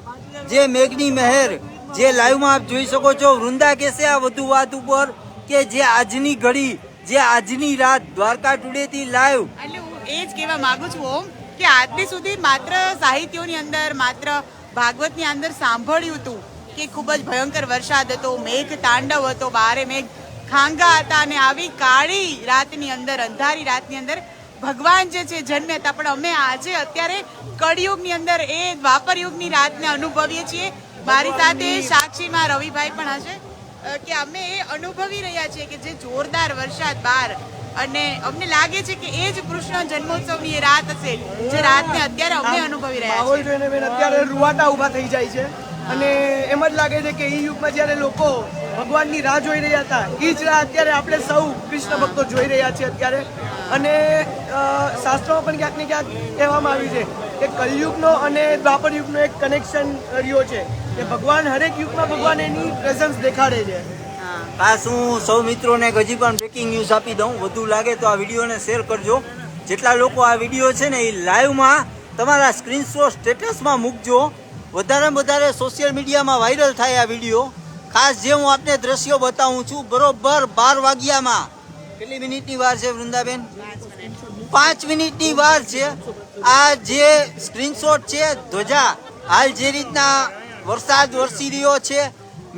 જે મેઘની મહેર, જે લાઈવમાં આપ જોઈ શકો છો. વૃંદા કહેશે આ વધુ વાત ઉપર કે જે આજની ઘડી, જે આજની રાત દ્વારકા ટુડે થી લાઈવ એટલે હું એ જ કહેવા માંગુ છું ઓમ કે આજથી સુધી માત્ર સાહિત્યોની અંદર માત્ર ભાગવતની અંદર સાંભળ્યું હતું કે ખૂબ જ ભયંકર વરસાદ હતો, મેઘ તાંડવ હતો, બારે મેઘ ખાંગા હતા અને આવી કાળી રાતની અંદર, અંધારી રાતની અંદર ભગવાન જે છે જન્મ્યા હતા. પણ અમે આજે અત્યારે કળિયુગની અંદર એ દ્વાપર યુગની રાતને અનુભવીએ છીએ. મારી સાથે સાક્ષીમાં રવિભાઈ પણ હશે કે અમે એ અનુભવી રહ્યા છીએ કે જે જોરદાર વરસાદ બહાર, અને અમને લાગે છે કે એ જ કૃષ્ણ જન્મોત્સવની એ રાત હશે જે રાતને અત્યારે અમે અનુભવી રહ્યા માહોલ છીએ. જોઈને બેન અત્યારે રૂવાટા ઊભા થઈ જાય છે અને એમ જ લાગે છે કે એ યુગમાં જ્યારે લોકો ભગવાનની રાહ જોઈ રહ્યા હતા એ જ રાહ અત્યારે આપણે સૌ કૃષ્ણ ભક્તો જોઈ રહ્યા છીએ અત્યારે. અને શાસ્ત્રોમાં પણ ક્યાંક ને ક્યાંક કહેવામાં આવ્યું છે કે કલયુગનો અને દ્વાપર યુગનો એક કનેક્શન રહ્યો છે કે ભગવાન હરેક યુગમાં ભગવાન એની પ્રેઝન્સ દેખાડે છે. ખાસ હું સૌ મિત્રોને હજી પણ બ્રેકિંગ ન્યૂઝ આપી દઉં. વધુ લાગે તો આ વિડીયોને શેર કરજો. જેટલા લોકો આ વિડીયો છે ને એ લાઈવમાં તમારા સ્ક્રીનશોટ સ્ટેટસમાં મૂકજો. વધારેમાં વધારે સોશિયલ મીડિયામાં વાયરલ થાય આ વિડીયો. ખાસ જે હું આપને દ્રશ્યો બતાવું છું, બરોબર 12 વાગ્યામાં કેટલી મિનિટની વાર છે વૃંદાબેન? 5 મિનિટની વાર છે. આ જે સ્ક્રીનશોટ છે ધ્વજા, હાલ જે રીતના વરસાદ વરસી રહ્યો છે,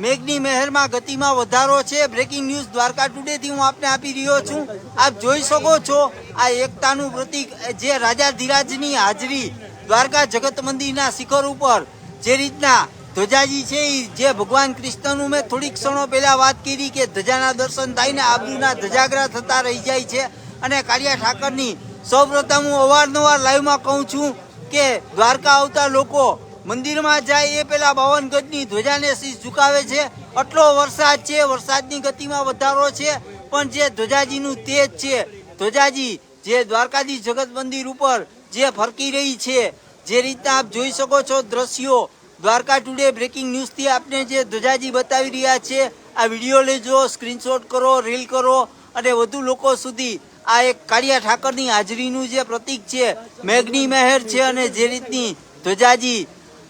મેઘની મહેરમાં ગતિમાં વધારો છે. બ્રેકિંગ ન્યૂઝ દ્વારકા ટુડે થી હું આપને આપી રહ્યો છું. આપ જોઈ શકો છો આ એકતાનું પ્રતીક, જે રાજાધિરાજની હાજરી દ્વારકા જગત મંદિરના શિખર ઉપર જે રીતના ધ્વજાજી છે, જે ભગવાન કૃષ્ણનું મેં થોડીક ક્ષણો પહેલા વાત કરી કે ધજાના દર્શન થાય ને આબરૂના ધજાગરા થતા રહી જાય છે. અને કાળિયા ઠાકરની સૌપ્રથમ હું અવારનવાર લાઈવમાં કહું છું કે દ્વારકા આવતા લોકો મંદિરમાં જાય એ પેલા 52 ગજની ધ્વજાને શીશ ઝુકાવે છે. આટલો વરસાદ છે, વરસાદની ગતિમાં વધારો છે, પણ જે ધ્વજાજીનું તેજ છે, ધ્વજાજી જે દ્વારકાધીશ જગત મંદિર ઉપર જે ફરકી રહી છે, જે રીતના આપ જોઈ શકો છો દ્રશ્યો, દ્વારકા ટુડે બ્રેકિંગ ન્યૂઝથી આપને જે ધ્વજાજી બતાવી રહ્યા છે, આ વિડીયો લેજો, સ્ક્રીનશોટ કરો, રીલ કરો અને વધુ લોકો સુધી આ એક કાળિયા ઠાકરની હાજરીનું જે પ્રતીક છે, મેઘની મહેર છે અને જે રીતની ધ્વજાજી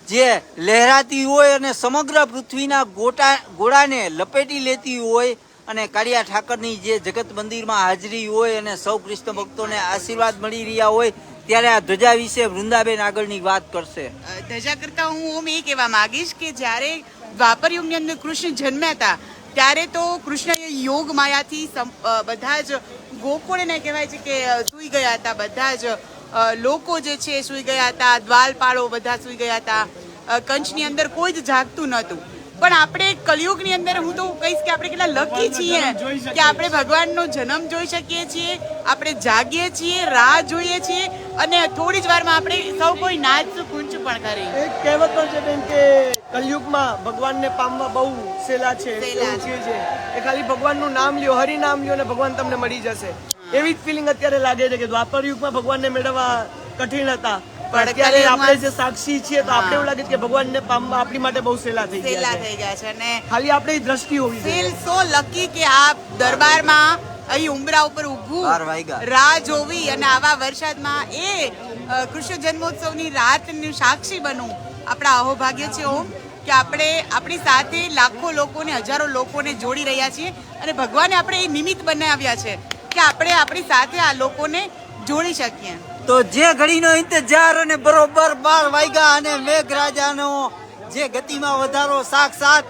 જે લહેરાતી હોય અને સમગ્ર પૃથ્વીના ગોળાને લપેટી લેતી હોય અને કાળિયા ઠાકરની જે જગત મંદિરમાં હાજરી હોય અને સૌ કૃષ્ણ ભક્તોને આશીર્વાદ મળી રહ્યા હોય, ત્યારે આ ધ્વજા વિશે વૃંદાબેન આગળની વાત કરશે. ધજા કરતા હું એ કહેવા માંગીશ કે જ્યારે દ્વાપર યુગની અંદર કૃષ્ણ જન્મ્યા હતા ત્યારે તો કૃષ્ણ યોગ માયાથી બધા જ ગોકુળને કહેવાય છે કે સૂઈ ગયા હતા. બધા જ લોકો જે છે સૂઈ ગયા હતા, દ્વારપાળો બધા સૂઈ ગયા હતા, કંચની અંદર કોઈ જ જાગતું નહોતું. પણ આપણે કલયુગની અંદર હું તો કહીશ કે આપણે કેટલા લકી છીએ કે આપણે ભગવાનનો જન્મ જોઈ શકીએ છીએ, આપણે જાગીએ છીએ, રાહ જોઈએ છીએ અને થોડી જ વારમાં આપણે સૌ કોઈ નાચ કુંચ પણ કરી. એક કહેવત પણ છે બેન કે કલયુગમાં ભગવાનને પામવા બહુ સહેલા છે. એવું છે કે ખાલી ભગવાનનું નામ લ્યો, હરિ નામ લ્યો અને ભગવાન તમને મળી જશે. એવી જ ફિલિંગ અત્યારે લાગે છે કે દ્વાપર યુગમાં ભગવાનને મેળવવા કઠિન હતા, પણ અત્યારે આપણે જે સાક્ષી છીએ તો આપણે એવું લાગે છે કે ભગવાનને પામવા આપણી માટે બહુ સહેલા થઈ ગયા છે. અને ખાલી આપણે દ્રષ્ટિ હોવી જોઈએ. ફીલ સો લકી કે આપ દરબારમાં અહીં ઉંબરા ઉપર ઊભું રાહ જોવી અને આવા વરસાદમાં એ કૃષ્ણ જન્મોત્સવની રાતનું સાક્ષી બનવું આપણા અહોભાગ્ય છે ઓમ, કે આપણે આપણી સાથે લાખો લોકોને, હજારો લોકોને જોડી રહ્યા છીએ અને ભગવાને આપણે એ નિમિત્ત બનાવ્યા છે કે આપણે આપણી સાથે આ લોકોને જોડી શકીએ. તો જે ઘડીનો ઇંતજાર અને બરોબર 12 વાગ્યા અને મેઘરાજાનો જે ગતિમાં વધારો સાક્ષાત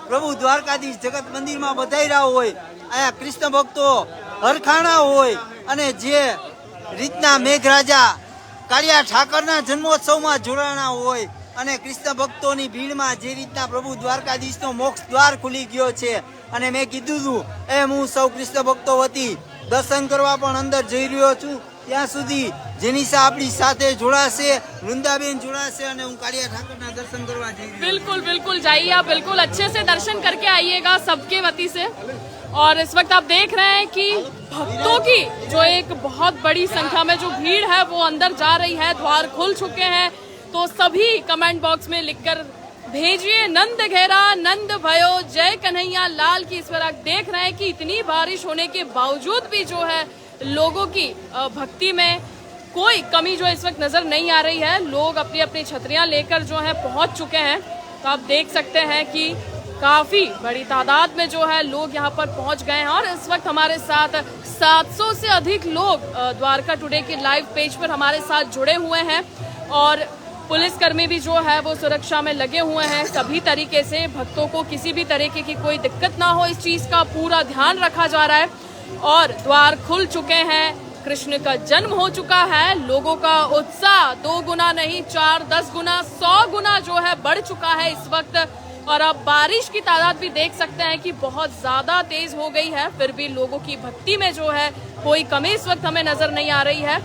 પ્રભુ દ્વારકાધીશ જગત મંદિરમાં બધાઈ રહ્યા હોય, અહીંયા કૃષ્ણ ભક્તો હરખાણા હોય અને જે રીતના મેઘરાજા કાળિયા ઠાકરના જન્મોત્સવમાં જોડાણા હોય અને કૃષ્ણ ભક્તોની ભીડમાં જે રીતના પ્રભુ દ્વારકાધીશનો મોક્ષ દ્વાર ખુલી ગયો છે. અને મેં કીધું હતું એમ હું સૌ કૃષ્ણ ભક્તો વતી દર્શન કરવા પણ અંદર જઈ રહ્યો છું. ત્યાં સુધી જેનિશા આપણી સાથે જોડાશે, વૃંદાબેન જોડાશે અને હું કાળિયા ઠાકરના દર્શન કરવા જઈ રહ્યો. बिल्कुल बिल्कुल जाइए आप, बिल्कुल अच्छे से दर्शन करके आइएगा सबके वती से. और इस वक्त आप देख रहे हैं कि भक्तों की जो एक बहुत बड़ी संख्या में जो भीड़ है वो अंदर जा रही है. द्वार खुल चुके हैं तो सभी कमेंट बॉक्स में लिखकर भेजिए नंद घेरा नंद भयो जय कन्हैया लाल की. इस पर आप देख रहे हैं कि इतनी बारिश होने के बावजूद भी जो है लोगों की भक्ति में कोई कमी जो इस वक्त नजर नहीं आ रही है. लोग अपनी अपनी छतरियां लेकर जो है पहुंच चुके हैं. तो आप देख सकते हैं कि काफी बड़ी तादाद में जो है लोग यहाँ पर पहुंच गए हैं और इस वक्त हमारे साथ 700 से अधिक लोग द्वारका टुडे के लाइव पेज पर हमारे साथ जुड़े हुए हैं और पुलिसकर्मी भी जो है वो सुरक्षा में लगे हुए हैं। सभी तरीके से भक्तों को किसी भी तरीके की कोई दिक्कत ना हो, इस चीज का पूरा ध्यान रखा जा रहा है और द्वार खुल चुके हैं। कृष्ण का जन्म हो चुका है। लोगों का उत्साह 2 गुना नहीं 4, 10 गुना 100 गुना जो है बढ़ चुका है इस वक्त। और अब बारिश की तादाद भी देख सकते हैं कि बहुत ज्यादा तेज हो गई है, फिर भी लोगों की भक्ति में जो है कोई कमी इस वक्त हमें नजर नहीं आ रही है।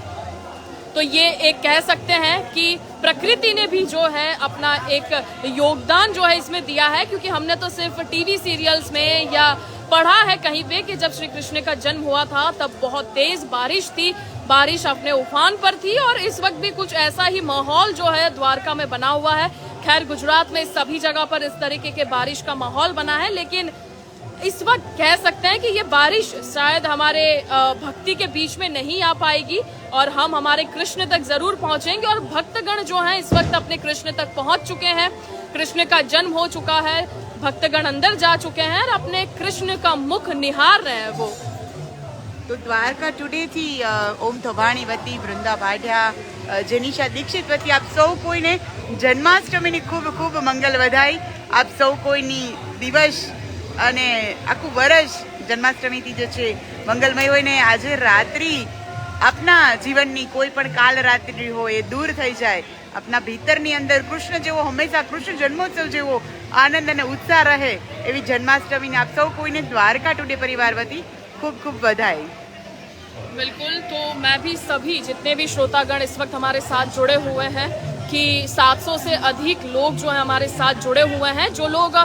तो ये एक कह सकते हैं कि प्रकृति ने भी जो है अपना एक योगदान जो है इसमें दिया है, क्योंकि हमने तो सिर्फ टीवी सीरियल्स में या पढ़ा है कहीं पे कि जब श्री कृष्ण का जन्म हुआ था तब बहुत तेज बारिश थी, बारिश अपने उफान पर थी और इस वक्त भी कुछ ऐसा ही माहौल जो है द्वारका में बना हुआ है। खैर गुजरात में सभी जगह पर इस तरीके के बारिश का माहौल बना है, लेकिन इस वक्त कह सकते हैं कि ये बारिश शायद हमारे भक्ति के बीच में नहीं आ पाएगी और हम हमारे कृष्ण तक जरूर पहुंचेंगे। और भक्तगण जो हैं इस वक्त अपने कृष्ण तक पहुंच चुके हैं। कृष्ण का जन्म हो चुका है, भक्तगण अंदर जा चुके हैं और अपने कृष्ण का मुख निहार रहे हैं वो। તો દ્વારકા ટુડેથી ઓમ ધોભાણી વતી, વૃંદા ભાટિયા, જેનિશા દીક્ષિત વતી આપ સૌ કોઈને જન્માષ્ટમીની ખૂબ ખૂબ મંગલ વધાઈ। આપ સૌ કોઈની દિવસ અને આખું વર્ષ જન્માષ્ટમીથી જે છે મંગલમય હોય ને આજે રાત્રિ આપના જીવનની કોઈ પણ કાલ રાત્રિ હોય એ દૂર થઈ જાય। આપના ભીતરની અંદર કૃષ્ણ જેવો હંમેશા કૃષ્ણ જન્મોત્સવ જેવો આનંદ અને ઉત્સાહ રહે એવી જન્માષ્ટમીને આપ સૌ કોઈને દ્વારકા ટુડે પરિવાર વતી खूब खूब बधाई। बिल्कुल, तो मैं भी सभी जितने भी श्रोतागण इस वक्त हमारे साथ जुड़े हुए हैं कि 700 से अधिक लोग जो है हमारे साथ जुड़े हुए हैं। जो लोग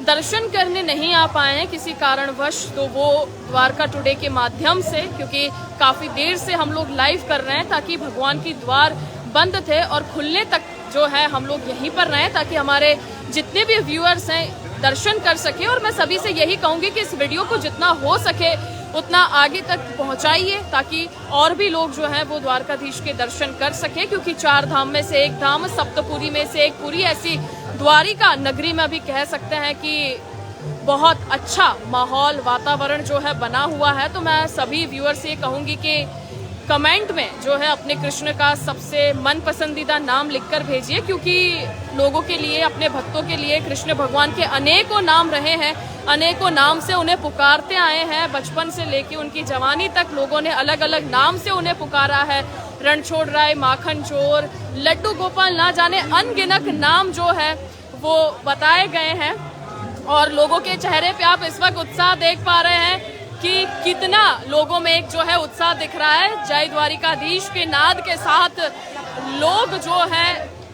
दर्शन करने नहीं आ पाए हैं किसी कारणवश, तो वो द्वारका टुडे के माध्यम से, क्योंकि काफ़ी देर से हम लोग लाइव कर रहे हैं ताकि भगवान की द्वार बंद थे और खुलने तक जो है हम लोग यहीं पर रहें ताकि हमारे जितने भी व्यूअर्स हैं दर्शन कर सके। और मैं सभी से यही कहूंगी कि इस वीडियो को जितना हो सके उतना आगे तक पहुंचाइए ताकि और भी लोग जो हैं वो द्वारकाधीश के दर्शन कर सके, क्योंकि 4 धाम में से एक धाम, सप्तपुरी में से एक पुरी, ऐसी द्वारिका नगरी में अभी कह सकते हैं कि बहुत अच्छा माहौल वातावरण जो है बना हुआ है। तो मैं सभी व्यूअर से कहूंगी कि कमेंट में जो है अपने कृष्ण का सबसे मन पसंदीदा नाम लिखकर भेजिए, क्योंकि लोगों के लिए, अपने भक्तों के लिए कृष्ण भगवान के अनेकों नाम रहे हैं, अनेकों नाम से उन्हें पुकारते आए हैं। बचपन से लेके उनकी जवानी तक लोगों ने अलग अलग नाम से उन्हें पुकारा है। रणछोड़ राय, माखन चोर, लड्डू गोपाल, ना जाने अनगिनत नाम जो है वो बताए गए हैं। और लोगों के चेहरे पे आप इस वक्त उत्साह देख पा रहे हैं कि कितना लोगों में एक जो है उत्साह दिख रहा है। जय द्वारिकाधीश के नाद के साथ लोग जो है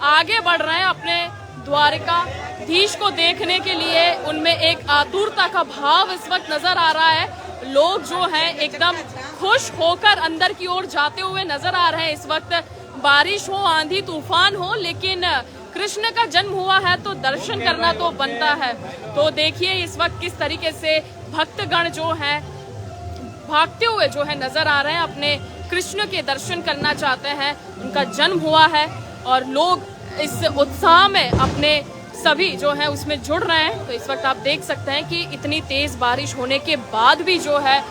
आगे बढ़ रहे हैं अपने द्वारिकाधीश को देखने के लिए। उनमें एक आतुरता का भाव इस वक्त नजर आ रहा है। लोग जो हैं एकदम खुश होकर अंदर की ओर जाते हुए नजर आ रहे हैं। इस वक्त बारिश हो, आंधी तूफान हो, लेकिन कृष्ण का जन्म हुआ है तो दर्शन करना तो बनता है। तो देखिए इस वक्त किस तरीके से भक्तगण जो हैं भागते हुए जो है नजर आ रहे हैं, अपने कृष्ण के दर्शन करना चाहते हैं। उनका जन्म हुआ है और लोग इस उत्साह में अपने सभी जो है उसमें जुड़ रहे हैं। तो इस वक्त आप देख सकते हैं कि इतनी तेज बारिश होने के बाद भी जो है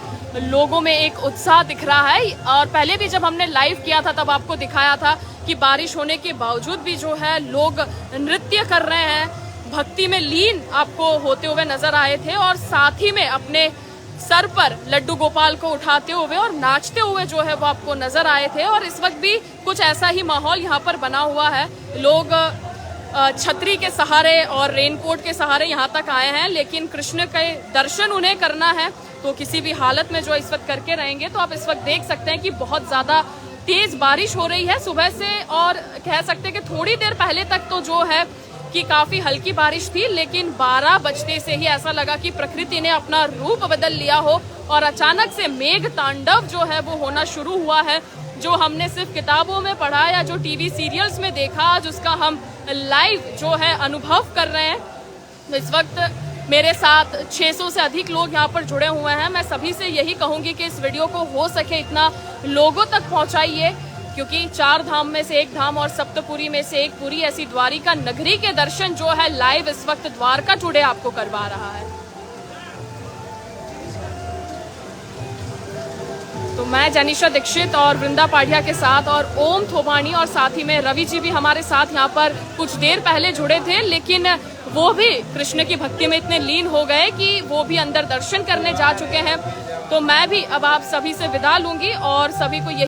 लोगों में एक उत्साह दिख रहा है। और पहले भी जब हमने लाइव किया था तब आपको दिखाया था कि बारिश होने के बावजूद भी जो है लोग नृत्य कर रहे हैं, भक्ति में लीन आपको होते हुए नजर आए थे और साथ ही में अपने सर पर लड्डू गोपाल को उठाते हुए और नाचते हुए जो है वो आपको नजर आए थे। और इस वक्त भी कुछ ऐसा ही माहौल यहाँ पर बना हुआ है। लोग छतरी के सहारे और रेनकोट के सहारे यहाँ तक आए हैं, लेकिन कृष्ण के दर्शन उन्हें करना है तो किसी भी हालत में जो इस वक्त करके रहेंगे। तो आप इस वक्त देख सकते हैं कि बहुत ज्यादा तेज बारिश हो रही है सुबह से, और कह सकते हैं कि थोड़ी देर पहले तक तो जो है कि काफी हल्की बारिश थी, लेकिन 12 बजते से ही ऐसा लगा कि प्रकृति ने अपना रूप बदल लिया हो और अचानक से मेघ तांडव जो है वो होना शुरू हुआ है। जो हमने सिर्फ किताबों में पढ़ा या जो टीवी सीरियल्स में देखा, आज उसका हम लाइव जो है अनुभव कर रहे हैं। इस वक्त मेरे साथ 600 से अधिक लोग यहाँ पर जुड़े हुए हैं। मैं सभी से यही कहूँगी कि इस वीडियो को हो सके इतना लोगों तक पहुँचाइए क्योंकि 4 धाम में से एक धाम और सप्तपुरी में से एक पुरी, ऐसी द्वारिका नगरी के दर्शन जो है लाइव इस वक्त द्वारका टुडे आपको करवा रहा है। तो मैं जनीशा दीक्षित और वृंदा पाढ़िया के साथ और ओम थोबाणी और साथ ही में रवि जी भी हमारे साथ यहाँ पर कुछ देर पहले जुड़े थे, लेकिन वो भी कृष्ण की भक्ति में इतने लीन हो गए कि वो भी अंदर दर्शन करने जा चुके हैं। तो मैं भी अब आप सभी से विदा लूंगी और सभी को यही